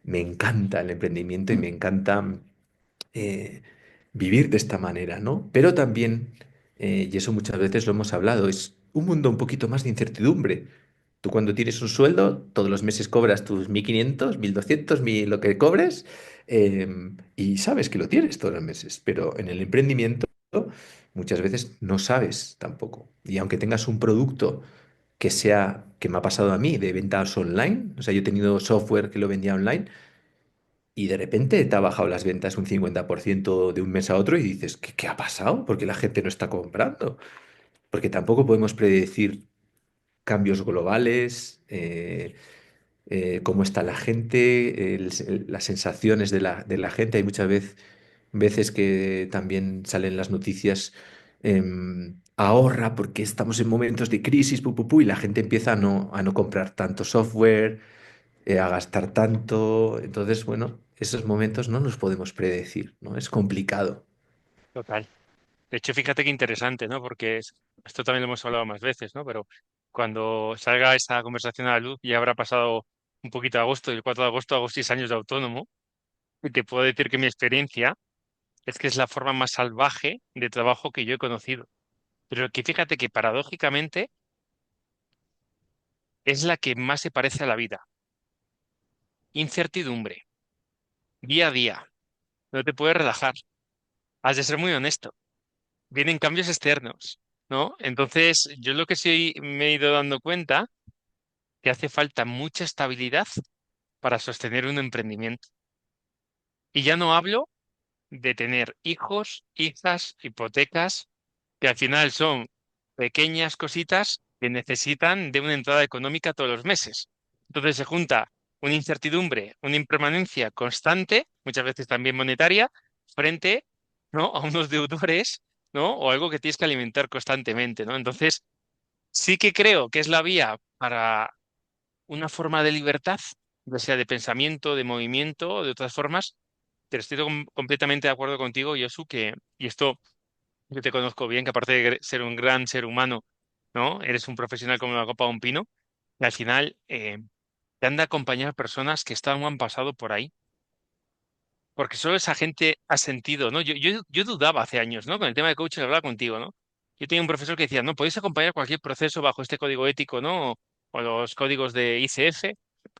me encanta el emprendimiento y me encanta eh, vivir de esta manera, ¿no? Pero también, y eso muchas veces lo hemos hablado, es un mundo un poquito más de incertidumbre. Tú cuando tienes un sueldo, todos los meses cobras tus 1.500, 1.200, 1.000, lo que cobres, y sabes que lo tienes todos los meses, pero en el emprendimiento muchas veces no sabes tampoco. Y aunque tengas un producto que me ha pasado a mí, de ventas online, o sea, yo he tenido software que lo vendía online, y de repente te ha bajado las ventas un 50% de un mes a otro y dices, ¿qué ha pasado? ¿Por qué la gente no está comprando? Porque tampoco podemos predecir cambios globales, cómo está la gente, las sensaciones de la gente. Hay muchas veces que también salen las noticias, ahorra porque estamos en momentos de crisis, y la gente empieza a no comprar tanto software, a gastar tanto. Entonces, bueno, esos momentos no los podemos predecir, ¿no? Es complicado. total. De hecho, fíjate qué interesante, ¿no? Porque esto también lo hemos hablado más veces, ¿no? Pero cuando salga esa conversación a la luz, ya habrá pasado un poquito de agosto, y el 4 de agosto hago 6 años de autónomo, y te puedo decir que mi experiencia es que es la forma más salvaje de trabajo que yo he conocido. Pero que fíjate que paradójicamente es la que más se parece a la vida. Incertidumbre, día a día, no te puedes relajar, has de ser muy honesto. Vienen cambios externos, ¿no? Entonces, yo lo que sí me he ido dando cuenta que hace falta mucha estabilidad para sostener un emprendimiento. Y ya no hablo de tener hijos, hijas, hipotecas, que al final son pequeñas cositas que necesitan de una entrada económica todos los meses. Entonces se junta una incertidumbre, una impermanencia constante, muchas veces también monetaria, frente, ¿no?, a unos deudores, ¿no? O algo que tienes que alimentar constantemente, ¿no? Entonces, sí que creo que es la vía para una forma de libertad, ya sea de pensamiento, de movimiento o de otras formas, pero estoy completamente de acuerdo contigo, Josu, y esto yo te conozco bien, que aparte de ser un gran ser humano, ¿no? Eres un profesional como la copa de un pino, y al final te han de acompañar personas que están o han pasado por ahí, porque solo esa gente ha sentido, ¿no? Yo dudaba hace años, ¿no? Con el tema de coaching hablaba contigo, ¿no? yo tenía un profesor que decía, no, podéis acompañar cualquier proceso bajo este código ético, ¿no? O los códigos de ICF.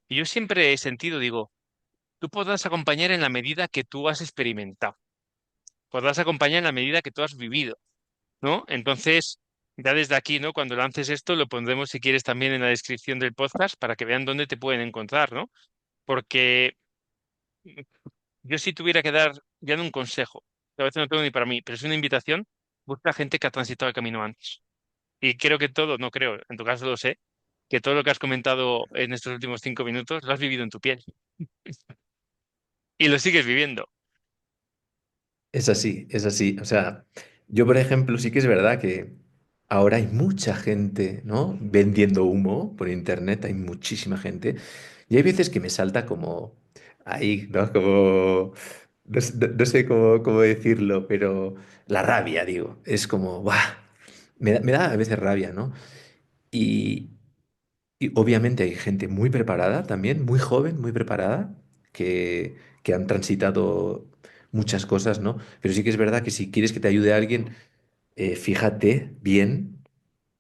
Y yo siempre he sentido, digo, tú podrás acompañar en la medida que tú has experimentado, podrás acompañar en la medida que tú has vivido, ¿no? Entonces, ya desde aquí, ¿no? Cuando lances esto, lo pondremos si quieres también en la descripción del podcast para que vean dónde te pueden encontrar, ¿no? Porque yo si tuviera que dar ya no un consejo, que a veces no tengo ni para mí, pero es una invitación, busca gente que ha transitado el camino antes. Y creo que todo, no creo, en tu caso lo sé, que todo lo que has comentado en estos últimos 5 minutos lo has vivido en tu piel y lo sigues viviendo. Es así, es así. O sea, yo, por ejemplo, sí que es verdad que ahora hay mucha gente, ¿no? Vendiendo humo por internet, hay muchísima gente. Y hay veces que me salta como ahí, ¿no? Como, no sé cómo decirlo, pero la rabia, digo. Es como, ¡buah! Me da a veces rabia, ¿no? Y, y obviamente hay gente muy preparada también, muy joven, muy preparada, que han transitado muchas cosas, ¿no? Pero sí que es verdad que si quieres que te ayude alguien, fíjate bien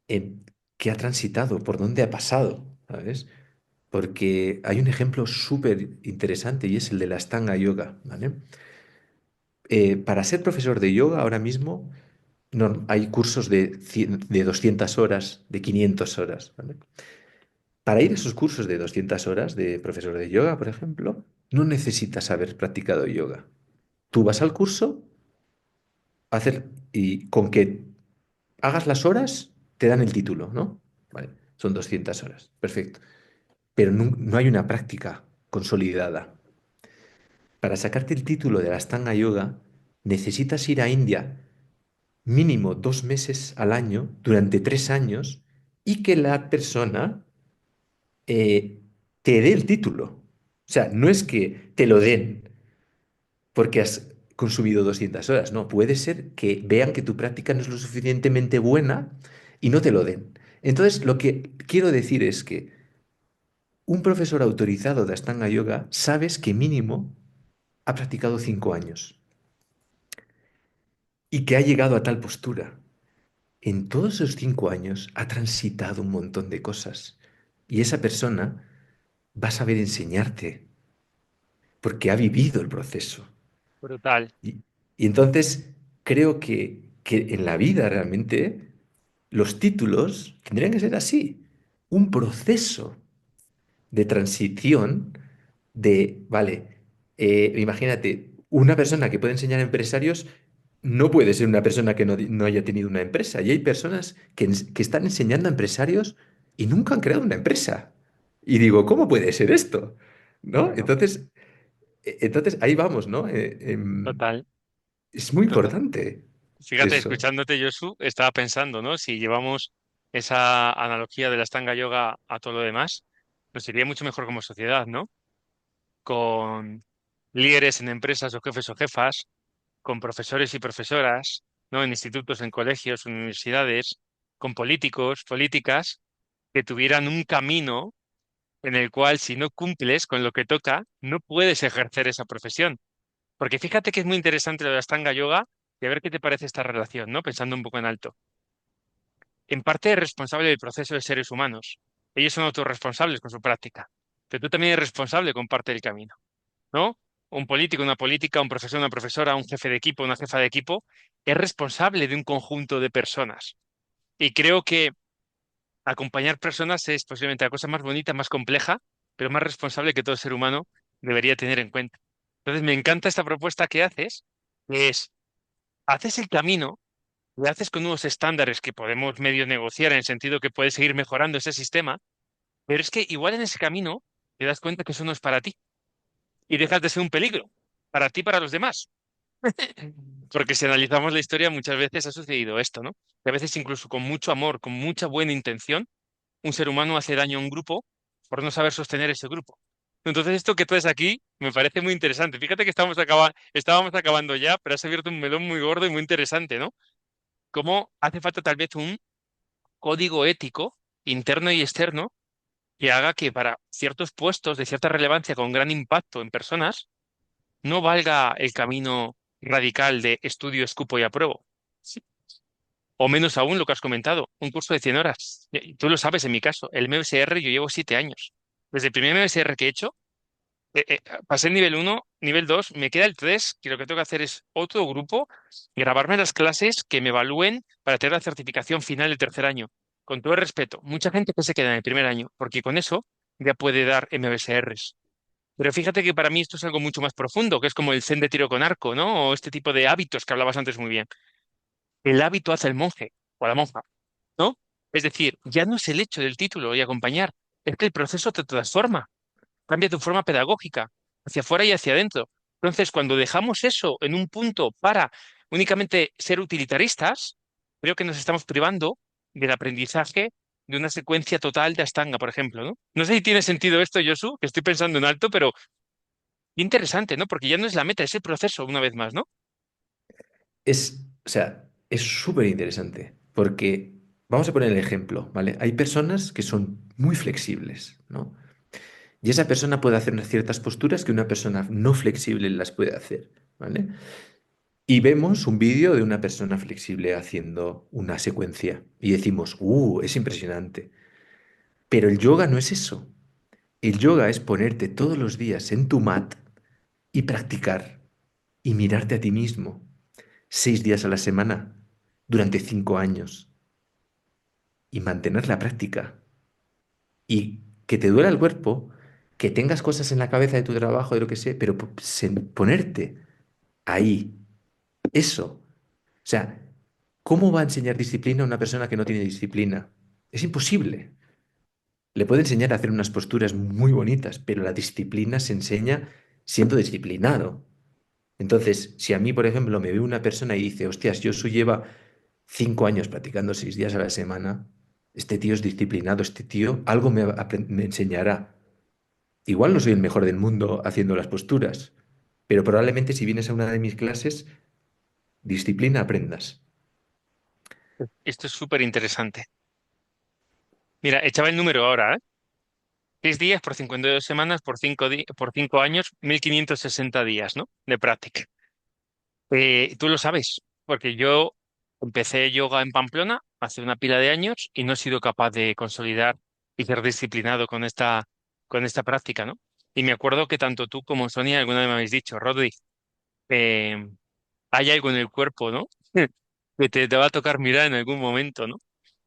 en qué ha transitado, por dónde ha pasado, ¿sabes? Porque hay un ejemplo súper interesante y es el de la Astanga Yoga, ¿vale? Para ser profesor de yoga ahora mismo hay cursos de 200 horas, de 500 horas, ¿vale? Para ir a esos cursos de 200 horas de profesor de yoga, por ejemplo, no necesitas haber practicado yoga. Tú vas al curso, y con que hagas las horas, te dan el título, ¿no? Vale, son 200 horas, perfecto. Pero no hay una práctica consolidada. Para sacarte el título de la Astanga Yoga, necesitas ir a India mínimo 2 meses al año, durante 3 años, y que la persona eh, te dé el título. O sea, no es que te lo den porque has consumido 200 horas, no, puede ser que vean que tu práctica no es lo suficientemente buena y no te lo den. Entonces, lo que quiero decir es que un profesor autorizado de Astanga Yoga sabes que mínimo ha practicado 5 años y que ha llegado a tal postura. En todos esos 5 años ha transitado un montón de cosas y esa persona va a saber enseñarte porque ha vivido el proceso. Brutal. Y entonces creo que en la vida realmente los títulos tendrían que ser así, un proceso de transición vale, imagínate, una persona que puede enseñar a empresarios no puede ser una persona que no haya tenido una empresa. Y hay personas que están enseñando a empresarios y nunca han creado una empresa. Y digo, ¿cómo puede ser esto? ¿No? Claro. Entonces ahí vamos, ¿no? Total, Es muy total. importante Fíjate, eso. escuchándote, Josu, estaba pensando, ¿no? Si llevamos esa analogía de la Astanga Yoga a todo lo demás, nos iría mucho mejor como sociedad, ¿no? Con líderes en empresas o jefas, con profesores y profesoras, ¿no? En institutos, en colegios, en universidades, con políticos, políticas, que tuvieran un camino en el cual si no cumples con lo que toca, no puedes ejercer esa profesión. Porque fíjate que es muy interesante lo de la Astanga Yoga y a ver qué te parece esta relación, ¿no? Pensando un poco en alto. En parte es responsable del proceso de seres humanos. Ellos son autorresponsables con su práctica. Pero tú también eres responsable con parte del camino, ¿no? Un político, una política, un profesor, una profesora, un jefe de equipo, una jefa de equipo, es responsable de un conjunto de personas. Y creo que acompañar personas es posiblemente la cosa más bonita, más compleja, pero más responsable que todo ser humano debería tener en cuenta. Entonces, me encanta esta propuesta que haces, que es, haces el camino, lo haces con unos estándares que podemos medio negociar en el sentido que puedes seguir mejorando ese sistema, pero es que igual en ese camino te das cuenta que eso no es para ti y dejas de ser un peligro para ti y para los demás. Porque si analizamos la historia, muchas veces ha sucedido esto, ¿no? Que a veces incluso con mucho amor, con mucha buena intención, un ser humano hace daño a un grupo por no saber sostener ese grupo. Entonces, esto que traes aquí me parece muy interesante. Fíjate que estábamos acabando ya, pero has abierto un melón muy gordo y muy interesante, ¿no? Cómo hace falta tal vez un código ético interno y externo que haga que para ciertos puestos de cierta relevancia con gran impacto en personas no valga el camino radical de estudio, escupo y apruebo. Sí. O menos aún lo que has comentado, un curso de 100 horas. Y tú lo sabes en mi caso, el MSR yo llevo 7 años. Desde el primer MSR que he hecho, pasé el nivel 1, nivel 2, me queda el 3, que lo que tengo que hacer es otro grupo, grabarme las clases que me evalúen para tener la certificación final del tercer año. Con todo el respeto, mucha gente que se queda en el primer año, porque con eso ya puede dar MBSRs. Pero fíjate que para mí esto es algo mucho más profundo, que es como el zen de tiro con arco, ¿no? O este tipo de hábitos que hablabas antes muy bien. El hábito hace el monje o la monja, ¿no? Es decir, ya no es el hecho del título y acompañar, es que el proceso te transforma, cambia tu forma pedagógica hacia afuera y hacia adentro. Entonces, cuando dejamos eso en un punto para únicamente ser utilitaristas, creo que nos estamos privando del aprendizaje de una secuencia total de Astanga, por ejemplo, ¿no? No sé si tiene sentido esto, Josu, que estoy pensando en alto, pero interesante, ¿no? Porque ya no es la meta, es el proceso, una vez más, ¿no? O sea, es súper interesante porque vamos a poner el ejemplo, ¿vale? Hay personas que son muy flexibles, ¿no? Y esa persona puede hacer unas ciertas posturas que una persona no flexible las puede hacer, ¿vale? Y vemos un vídeo de una persona flexible haciendo una secuencia y decimos, es impresionante. Pero el yoga no es eso. El yoga es ponerte todos los días en tu mat y practicar y mirarte a ti mismo 6 días a la semana durante 5 años y mantener la práctica y que te duela el cuerpo, que tengas cosas en la cabeza de tu trabajo, de lo que sea, pero ponerte ahí, eso. O sea, ¿cómo va a enseñar disciplina a una persona que no tiene disciplina? Es imposible. Le puede enseñar a hacer unas posturas muy bonitas, pero la disciplina se enseña siendo disciplinado. Entonces, si a mí, por ejemplo, me ve una persona y dice, hostias, Josu lleva 5 años practicando 6 días a la semana, este tío es disciplinado, este tío algo me enseñará. Igual no soy el mejor del mundo haciendo las posturas, pero probablemente si vienes a una de mis clases, disciplina aprendas. Esto es súper interesante. Mira, echaba el número ahora, ¿eh? 6 días por 52 semanas por 5 años, 1560 días, ¿no? De práctica. Tú lo sabes, porque yo empecé yoga en Pamplona hace una pila de años y no he sido capaz de consolidar y ser disciplinado con esta práctica, ¿no? Y me acuerdo que tanto tú como Sonia alguna vez me habéis dicho, Rodri, eh, hay algo en el cuerpo, ¿no? Que te va a tocar mirar en algún momento, ¿no?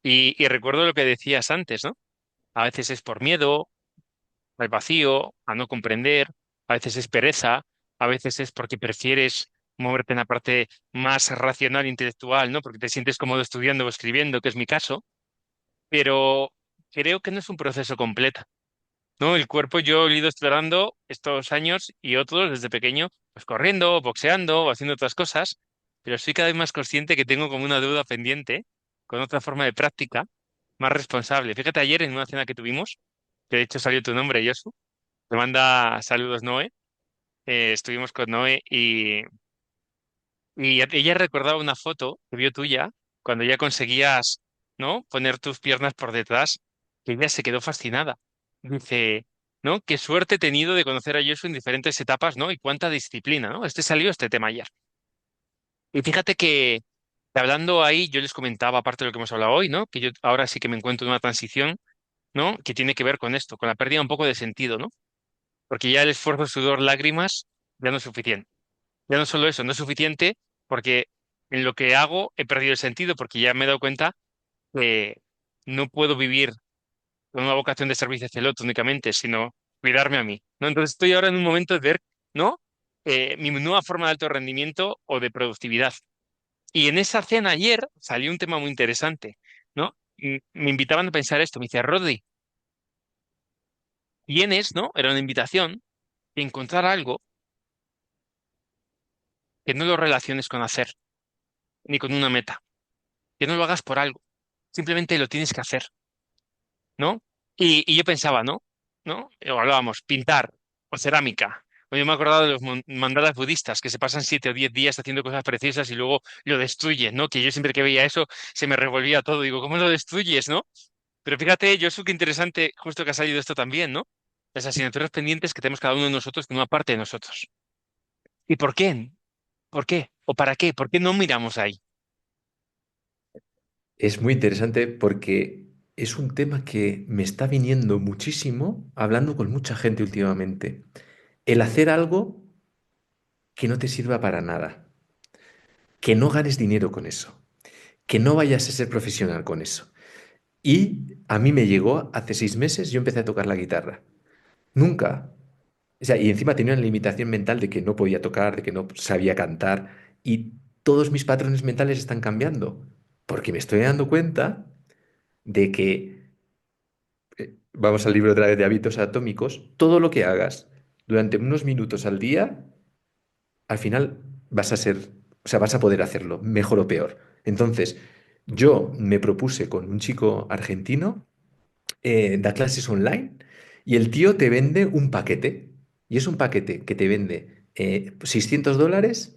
Y recuerdo lo que decías antes, ¿no? A veces es por miedo, al vacío, a no comprender, a veces es pereza, a veces es porque prefieres moverte en la parte más racional, intelectual, ¿no? Porque te sientes cómodo estudiando o escribiendo, que es mi caso, pero creo que no es un proceso completo, ¿no? El cuerpo yo lo he ido explorando estos años y otros desde pequeño, pues corriendo, boxeando o haciendo otras cosas, pero soy cada vez más consciente que tengo como una deuda pendiente con otra forma de práctica más responsable. Fíjate, ayer en una cena que tuvimos, que de hecho salió tu nombre, Josu, te manda saludos Noé. Estuvimos con Noé y ella recordaba una foto que vio tuya cuando ya conseguías, ¿no? Poner tus piernas por detrás, que ella se quedó fascinada. Dice, ¿no? Qué suerte he tenido de conocer a Joshua en diferentes etapas, ¿no? Y cuánta disciplina, ¿no? Salió este tema ayer. Y fíjate que hablando ahí, yo les comentaba, aparte de lo que hemos hablado hoy, ¿no? Que yo ahora sí que me encuentro en una transición, ¿no? Que tiene que ver con esto, con la pérdida un poco de sentido, ¿no? Porque ya el esfuerzo, sudor, lágrimas ya no es suficiente. Ya no solo eso, no es suficiente porque en lo que hago he perdido el sentido porque ya me he dado cuenta que no puedo vivir con una vocación de servicio hacia el otro únicamente, sino cuidarme a mí, ¿no? Entonces estoy ahora en un momento de ver, ¿no? Mi nueva forma de alto rendimiento o de productividad. Y en esa cena ayer salió un tema muy interesante, ¿no? Y me invitaban a pensar esto, me decía, Rodri, tienes, ¿no? Era una invitación, encontrar algo que no lo relaciones con hacer, ni con una meta, que no lo hagas por algo, simplemente lo tienes que hacer, ¿no? Y yo pensaba, ¿no? ¿No? O hablábamos, pintar o cerámica. O yo me acordaba de los mandalas budistas que se pasan 7 o 10 días haciendo cosas preciosas y luego lo destruyen, ¿no? Que yo siempre que veía eso se me revolvía todo. Digo, ¿cómo lo destruyes, no? Pero fíjate, Josu, qué interesante justo que ha salido esto también, ¿no? Las asignaturas pendientes que tenemos cada uno de nosotros con una parte de nosotros. ¿Y por qué? ¿Por qué? ¿O para qué? ¿Por qué no miramos ahí? es muy interesante porque es un tema que me está viniendo muchísimo hablando con mucha gente últimamente. El hacer algo que no te sirva para nada, que no ganes dinero con eso, que no vayas a ser profesional con eso. Y a mí me llegó hace 6 meses, yo empecé a tocar la guitarra. Nunca. O sea, y encima tenía una limitación mental de que no podía tocar, de que no sabía cantar. Y todos mis patrones mentales están cambiando. Porque me estoy dando cuenta de que, vamos al libro otra vez de hábitos atómicos, todo lo que hagas durante unos minutos al día, al final vas a ser, o sea, vas a poder hacerlo, mejor o peor. Entonces, yo me propuse con un chico argentino, da clases online y el tío te vende un paquete. Y es un paquete que te vende $600,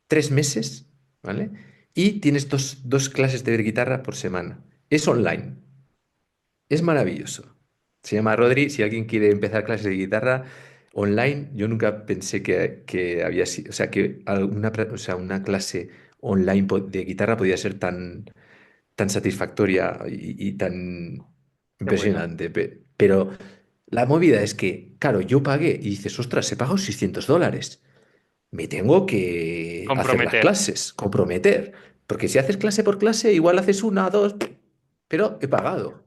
3 meses, ¿vale? Y tienes dos clases de guitarra por semana. Es online. Es maravilloso. Se llama Rodri. Si alguien quiere empezar clases de guitarra online, yo nunca pensé que había sido, o sea, que o sea, una clase online de guitarra podía ser tan satisfactoria y tan Qué bueno. impresionante. Pero la movida es que, claro, yo pagué y dices, ostras, he pagado $600. Me tengo que hacer las Comprometer. clases, comprometer. Porque si haces clase por clase, igual haces una, dos, pero he pagado.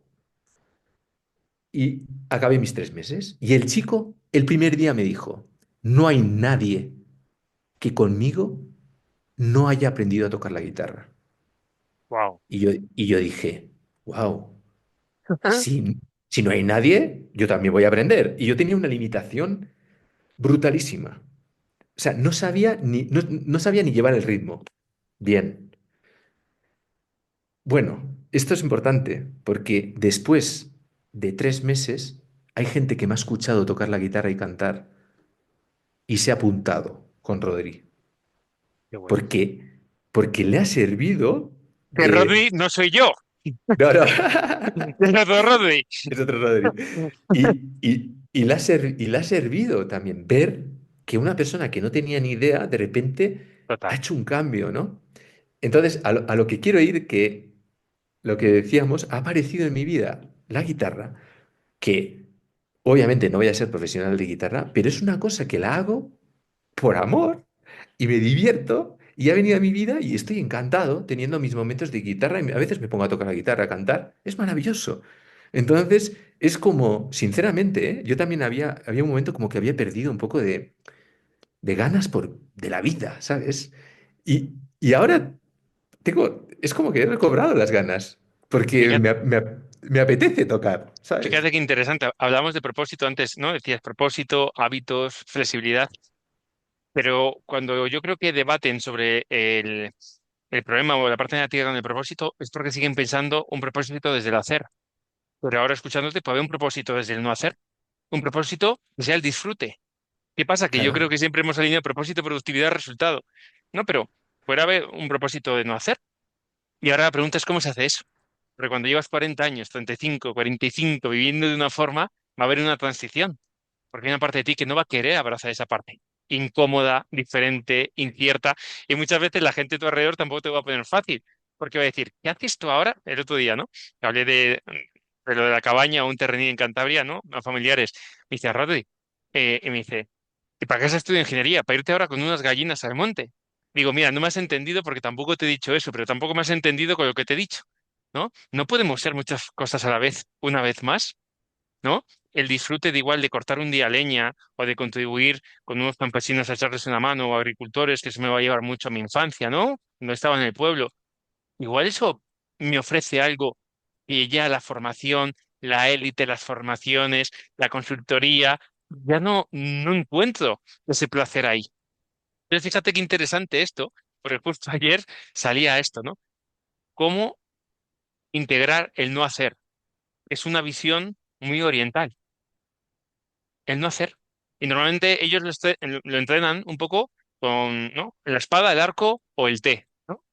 Y acabé mis 3 meses. Y el chico, el primer día me dijo, no hay nadie que conmigo no haya aprendido a tocar la guitarra. Wow. Y yo dije, wow, si no hay nadie, yo también voy a aprender. Y yo tenía una limitación brutalísima. O sea, no sabía ni llevar el ritmo. Bien. Bueno, esto es importante porque después de 3 meses hay gente que me ha escuchado tocar la guitarra y cantar y se ha apuntado con Rodri. Qué bueno. Porque, porque le ha servido Que de... Rodri no soy yo. No, no. Es otro Rodri. Es otro Rodri. Y le ha servido también ver que una persona que no tenía ni idea, de repente ha Total. hecho un cambio, ¿no? Entonces, a lo que quiero ir, que lo que decíamos, ha aparecido en mi vida la guitarra, que obviamente no voy a ser profesional de guitarra, pero es una cosa que la hago por amor y me divierto y ha venido a mi vida y estoy encantado teniendo mis momentos de guitarra y a veces me pongo a tocar la guitarra, a cantar, es maravilloso. Entonces, es como, sinceramente, yo también había un momento como que había perdido un poco de ganas de la vida, ¿sabes? Y ahora es como que he recobrado las ganas, porque Fíjate, me apetece tocar, ¿sabes? fíjate qué interesante. Hablamos de propósito antes, ¿no? Decías propósito, hábitos, flexibilidad. Pero cuando yo creo que debaten sobre el problema o la parte negativa con el propósito, es porque siguen pensando un propósito desde el hacer. Pero ahora escuchándote, puede haber un propósito desde el no hacer. Un propósito que sea el disfrute. ¿Qué pasa? Que yo creo Claro, que siempre hemos alineado propósito, productividad, resultado. No, pero puede haber un propósito de no hacer. Y ahora la pregunta es cómo se hace eso. Porque cuando llevas 40 años, 35, 45, viviendo de una forma, va a haber una transición. Porque hay una parte de ti que no va a querer abrazar esa parte. Incómoda, diferente, incierta. Y muchas veces la gente a tu alrededor tampoco te va a poner fácil. Porque va a decir, ¿qué haces tú ahora? El otro día, ¿no? Hablé de lo de la cabaña o un terreno en Cantabria, ¿no? A familiares. Me dice, Rodri, y me dice, ¿y para qué has estudiado ingeniería? Para irte ahora con unas gallinas al monte. Digo, mira, no me has entendido porque tampoco te he dicho eso, pero tampoco me has entendido con lo que te he dicho, ¿no? No podemos ser muchas cosas a la vez, una vez más, ¿no? El disfrute de igual de cortar un día leña o de contribuir con unos campesinos a echarles una mano o agricultores, que eso me va a llevar mucho a mi infancia, ¿no? No estaba en el pueblo. Igual eso me ofrece algo y ya la formación, la élite, las formaciones, la consultoría, ya no encuentro ese placer ahí. Pero fíjate qué interesante esto, porque justo ayer salía esto, ¿no? Cómo integrar el no hacer. Es una visión muy oriental, el no hacer. Y normalmente ellos lo entrenan un poco con, ¿no? La espada, el arco o el té, ¿no?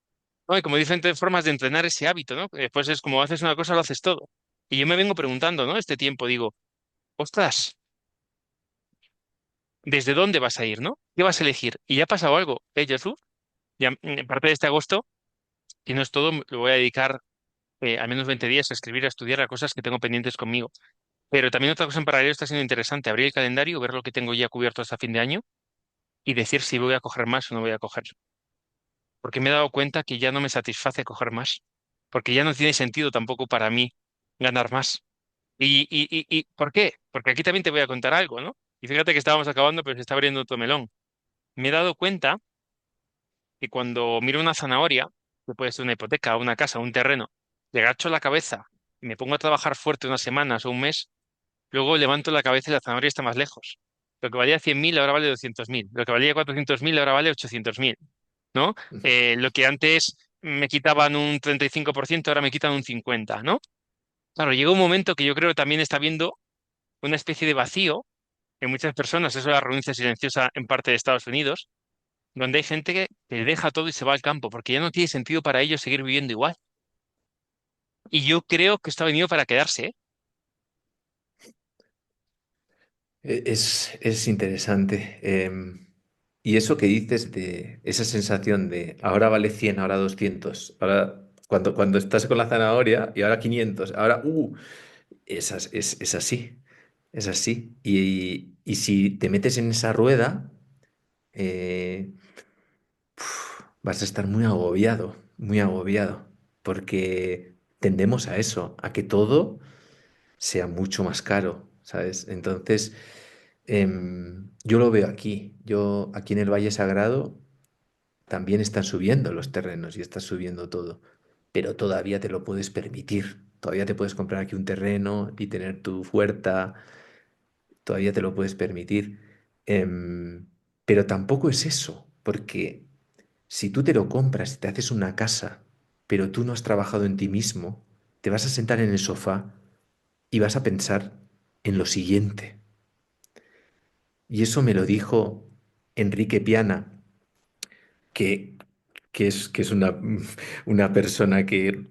¿No? Hay como diferentes formas de entrenar ese hábito, ¿no? Que después es como haces una cosa, lo haces todo. Y yo me vengo preguntando, ¿no? Este tiempo, digo, ostras, ¿desde dónde vas a ir, no? ¿Qué vas a elegir? Y ya ha pasado algo, ¿eh, Jesús? Ya, parte de este agosto, y no es todo, lo voy a dedicar. al menos 20 días a escribir, a estudiar a cosas que tengo pendientes conmigo. Pero también otra cosa en paralelo está siendo interesante, abrir el calendario, ver lo que tengo ya cubierto hasta fin de año y decir si voy a coger más o no voy a coger. Porque me he dado cuenta que ya no me satisface coger más, porque ya no tiene sentido tampoco para mí ganar más. ¿Y por qué? Porque aquí también te voy a contar algo, ¿no? Y fíjate que estábamos acabando, pero se está abriendo otro melón. Me he dado cuenta que cuando miro una zanahoria, que puede ser una hipoteca, una casa, un terreno, le agacho la cabeza y me pongo a trabajar fuerte unas semanas o un mes, luego levanto la cabeza y la zanahoria está más lejos. Lo que valía 100.000 ahora vale 200.000. Lo que valía 400.000 ahora vale 800.000, ¿no? Lo que antes me quitaban un 35% ahora me quitan un 50%, ¿no? Claro, llega un momento que yo creo que también está viendo una especie de vacío en muchas personas, eso es la renuncia silenciosa en parte de Estados Unidos, donde hay gente que deja todo y se va al campo, porque ya no tiene sentido para ellos seguir viviendo igual. Y yo creo que esto ha venido para quedarse, ¿eh? Es interesante. Y eso que dices de esa sensación de ahora vale 100, ahora 200, ahora cuando estás con la zanahoria y ahora 500, ahora, es así, es así. Y si te metes en esa rueda, eh, vas a estar muy agobiado, porque tendemos a eso, a que todo sea mucho más caro, ¿sabes? Entonces, yo lo veo aquí. Yo aquí en el Valle Sagrado también están subiendo los terrenos y está subiendo todo, pero todavía te lo puedes permitir. Todavía te puedes comprar aquí un terreno y tener tu huerta, todavía te lo puedes permitir. Em, pero tampoco es eso, porque si tú te lo compras y te haces una casa, pero tú no has trabajado en ti mismo, te vas a sentar en el sofá y vas a pensar en lo siguiente. Y eso me lo dijo Enrique Piana, que, que es una persona que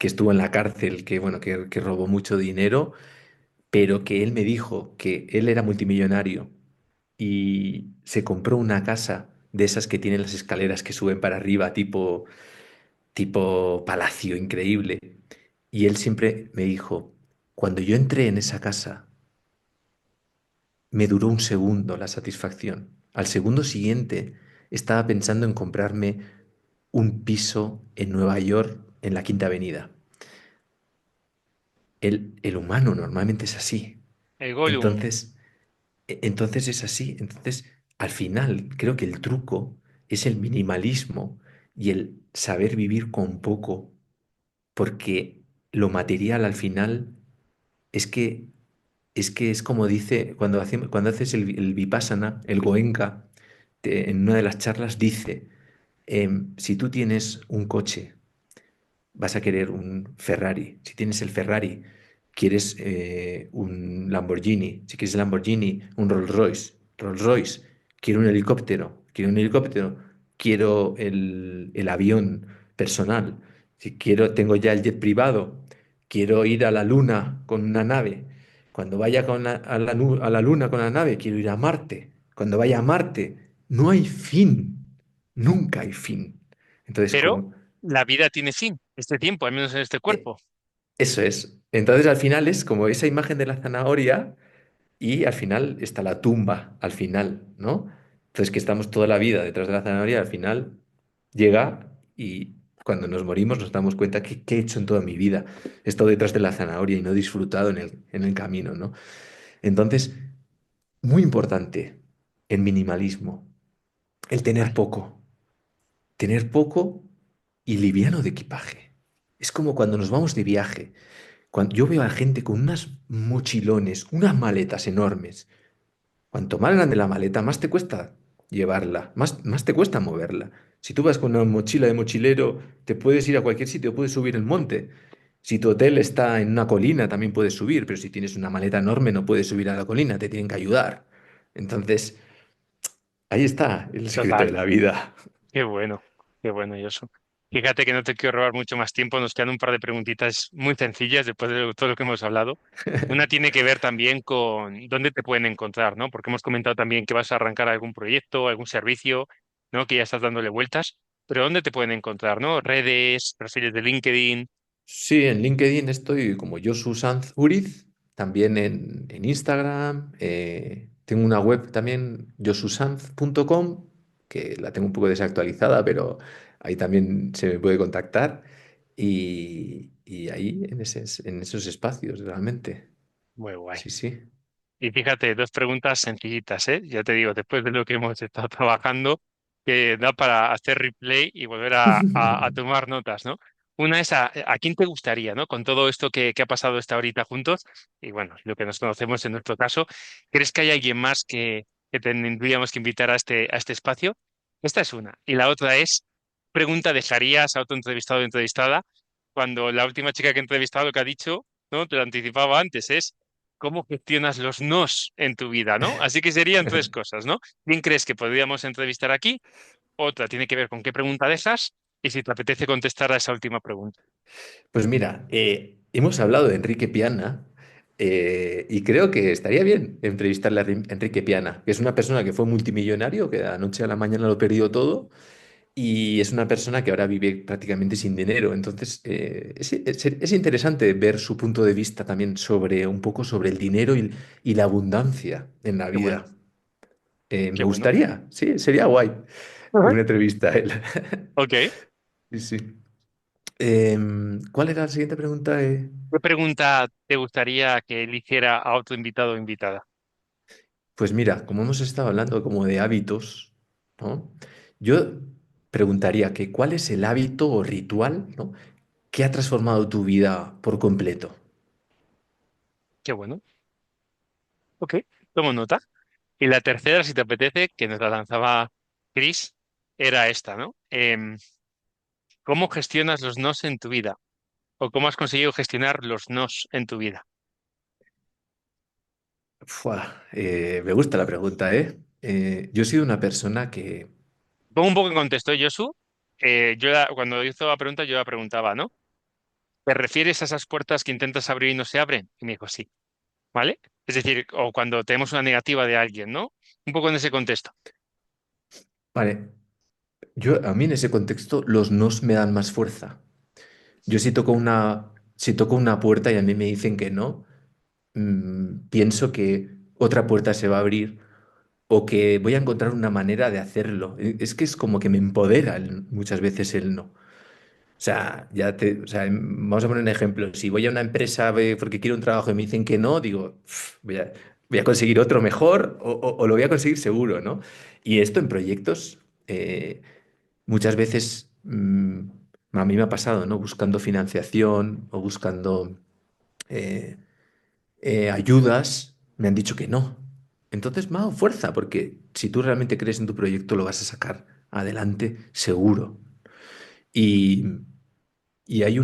estuvo en la cárcel, que, bueno, que robó mucho dinero, pero que él me dijo que él era multimillonario y se compró una casa de esas que tienen las escaleras que suben para arriba, tipo palacio increíble. Y él siempre me dijo, cuando yo entré en esa casa, me duró un segundo la satisfacción. Al segundo siguiente estaba pensando en comprarme un piso en Nueva York, en la Quinta Avenida. El humano normalmente es así. El Gollum. Entonces, entonces es así. Entonces, al final, creo que el truco es el minimalismo y el saber vivir con poco, porque lo material al final es que es como dice, cuando haces el Vipassana, el Goenka, en una de las charlas dice, si tú tienes un coche, vas a querer un Ferrari. Si tienes el Ferrari, quieres un Lamborghini. Si quieres el Lamborghini, un Rolls Royce. Rolls Royce, quiero un helicóptero. Quiero un helicóptero. Quiero el avión personal. Si quiero, tengo ya el jet privado. Quiero ir a la luna con una nave. Cuando vaya a la luna con la nave, quiero ir a Marte. Cuando vaya a Marte, no hay fin. Nunca hay fin. Entonces, Pero como, la vida tiene fin, este tiempo, al menos en este eh, cuerpo. eso es. Entonces al final es como esa imagen de la zanahoria y al final está la tumba, al final, ¿no? Entonces que estamos toda la vida detrás de la zanahoria, al final llega y cuando nos morimos nos damos cuenta que qué he hecho en toda mi vida. He estado detrás de la zanahoria y no he disfrutado en el camino, ¿no? Entonces, muy importante el minimalismo, el Vale. tener poco y liviano de equipaje. Es como cuando nos vamos de viaje. Cuando yo veo a gente con unas mochilones, unas maletas enormes. Cuanto más grande la maleta, más te cuesta llevarla, más te cuesta moverla. Si tú vas con una mochila de mochilero, te puedes ir a cualquier sitio, puedes subir el monte. Si tu hotel está en una colina, también puedes subir, pero si tienes una maleta enorme, no puedes subir a la colina, te tienen que ayudar. Entonces, ahí está el secreto de Total. la vida. Qué bueno, Josu. Fíjate que no te quiero robar mucho más tiempo, nos quedan un par de preguntitas muy sencillas después de todo lo que hemos hablado. Una tiene que ver también con dónde te pueden encontrar, ¿no? Porque hemos comentado también que vas a arrancar algún proyecto, algún servicio, ¿no? Que ya estás dándole vueltas. pero ¿dónde te pueden encontrar, no? Redes, perfiles de LinkedIn. Sí, en LinkedIn estoy como Josu Sanz Uriz, también en Instagram. Tengo una web también, josusanz.com, que la tengo un poco desactualizada, pero ahí también se me puede contactar. Y ahí, en esos espacios, realmente. Muy guay. Sí, sí. Y fíjate, dos preguntas sencillitas, ¿eh? Ya te digo, después de lo que hemos estado trabajando, que da para hacer replay y volver a tomar notas, ¿no? Una es a quién te gustaría, ¿no? Con todo esto que ha pasado esta horita juntos, y bueno, lo que nos conocemos en nuestro caso, ¿crees que hay alguien más que tendríamos que invitar a este espacio? Esta es una. Y la otra es, pregunta dejarías a otro entrevistado o entrevistada cuando la última chica que he entrevistado lo que ha dicho, ¿no? Te lo anticipaba antes, es cómo gestionas los nos en tu vida, ¿no? Así que serían tres cosas, ¿no? ¿Quién crees que podríamos entrevistar aquí? Otra tiene que ver con qué pregunta dejas y si te apetece contestar a esa última pregunta. Pues mira, hemos hablado de Enrique Piana y creo que estaría bien entrevistarle a Enrique Piana, que es una persona que fue multimillonario, que de la noche a la mañana lo perdió todo y es una persona que ahora vive prácticamente sin dinero. Entonces, es interesante ver su punto de vista también sobre un poco sobre el dinero y la abundancia en la Qué bueno, vida. Me qué bueno. gustaría, sí, sería guay Ajá. una entrevista a él. Ok. Sí, sí. ¿Cuál era la siguiente pregunta? ¿Qué pregunta te gustaría que eligiera a otro invitado o invitada? Pues mira, como hemos estado hablando como de hábitos, ¿no? Yo preguntaría que ¿cuál es el hábito o ritual, ¿no? que ha transformado tu vida por completo? Qué bueno. Ok, tomo nota. Y la tercera, si te apetece, que nos la lanzaba Chris, era esta, ¿no? ¿Cómo gestionas los nos en tu vida? ¿O cómo has conseguido gestionar los nos en tu vida? Me gusta la pregunta, ¿eh? Yo he sido una persona que... Pongo un poco en contexto, Josu. Cuando hizo la pregunta, yo la preguntaba, ¿no? ¿Te refieres a esas puertas que intentas abrir y no se abren? Y me dijo, sí, ¿vale? Es decir, o cuando tenemos una negativa de alguien, ¿no? Un poco en ese contexto. Vale, a mí en ese contexto los nos me dan más fuerza. Yo si toco una puerta y a mí me dicen que no, pienso que otra puerta se va a abrir o que voy a encontrar una manera de hacerlo. Es que es como que me empodera muchas veces el no. O sea, o sea, vamos a poner un ejemplo. Si voy a una empresa porque quiero un trabajo y me dicen que no, digo, voy a conseguir otro mejor o lo voy a conseguir seguro, ¿no? Y esto en proyectos, muchas veces a mí me ha pasado, ¿no? Buscando financiación o buscando eh, ayudas, me han dicho que no. Entonces me ha dado fuerza, porque si tú realmente crees en tu proyecto, lo vas a sacar adelante seguro. Y, y hay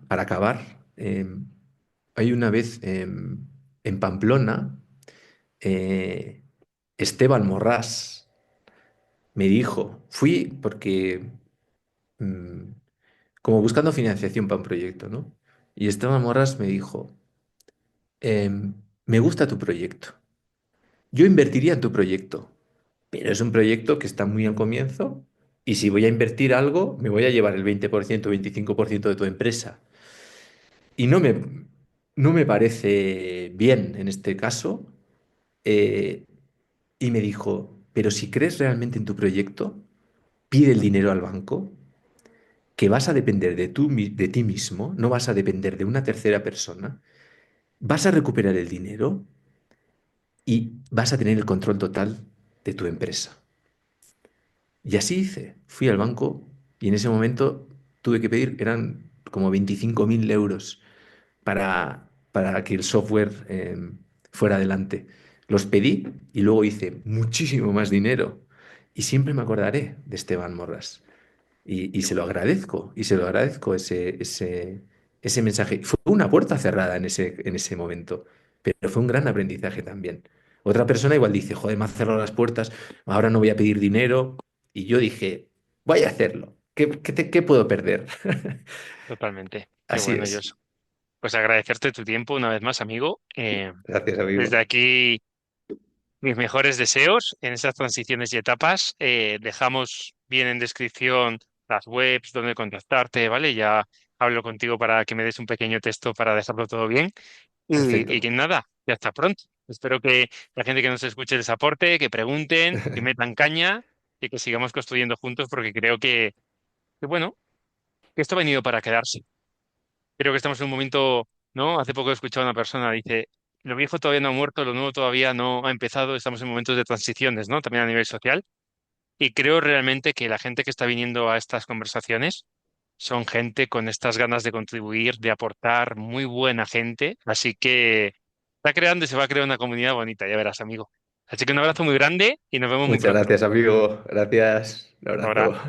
para acabar, hay una vez en Pamplona, eh, Esteban Morrás me dijo, fui porque mm, como buscando financiación para un proyecto, ¿no? Y Esteban Morrás me dijo, me gusta tu proyecto. Yo invertiría en tu proyecto, pero es un proyecto que está muy al comienzo y si voy a invertir algo, me voy a llevar el 20%, 25% de tu empresa. Y no me parece bien en este caso. eh, y me dijo, pero si crees realmente en tu proyecto, pide el dinero al banco, que vas a depender de ti mismo, no vas a depender de una tercera persona, vas a recuperar el dinero y vas a tener el control total de tu empresa. Y así hice. Fui al banco y en ese momento tuve que pedir, eran como 25.000 euros para que el software fuera adelante. Los pedí y luego hice muchísimo más dinero. Y siempre me acordaré de Esteban Morras. Y Qué se lo bueno, agradezco, y se lo agradezco ese mensaje. Fue una puerta cerrada en ese momento, pero fue un gran aprendizaje también. Otra persona igual dice, joder, me ha cerrado las puertas, ahora no voy a pedir dinero. Y yo dije, voy a hacerlo. ¿Qué puedo perder? totalmente. Qué Así bueno, es. Josu. Pues agradecerte tu tiempo una vez más, amigo. Gracias, Desde amigo. aquí, mis mejores deseos en esas transiciones y etapas. Dejamos bien en descripción las webs, dónde contactarte, ¿vale? Ya hablo contigo para que me des un pequeño texto para dejarlo todo bien. Y que Perfecto. nada, ya está pronto. Espero que la gente que nos escuche les aporte, que pregunten, que metan caña y que sigamos construyendo juntos porque creo que bueno, que esto ha venido para quedarse. Creo que estamos en un momento, ¿no? Hace poco he escuchado a una persona, dice, lo viejo todavía no ha muerto, lo nuevo todavía no ha empezado, estamos en momentos de transiciones, ¿no? También a nivel social. Y creo realmente que la gente que está viniendo a estas conversaciones son gente con estas ganas de contribuir, de aportar, muy buena gente. Así que está creando y se va a crear una comunidad bonita, ya verás, amigo. Así que un abrazo muy grande y nos vemos muy Muchas pronto. gracias, amigo. Gracias. Un Ahora. abrazo.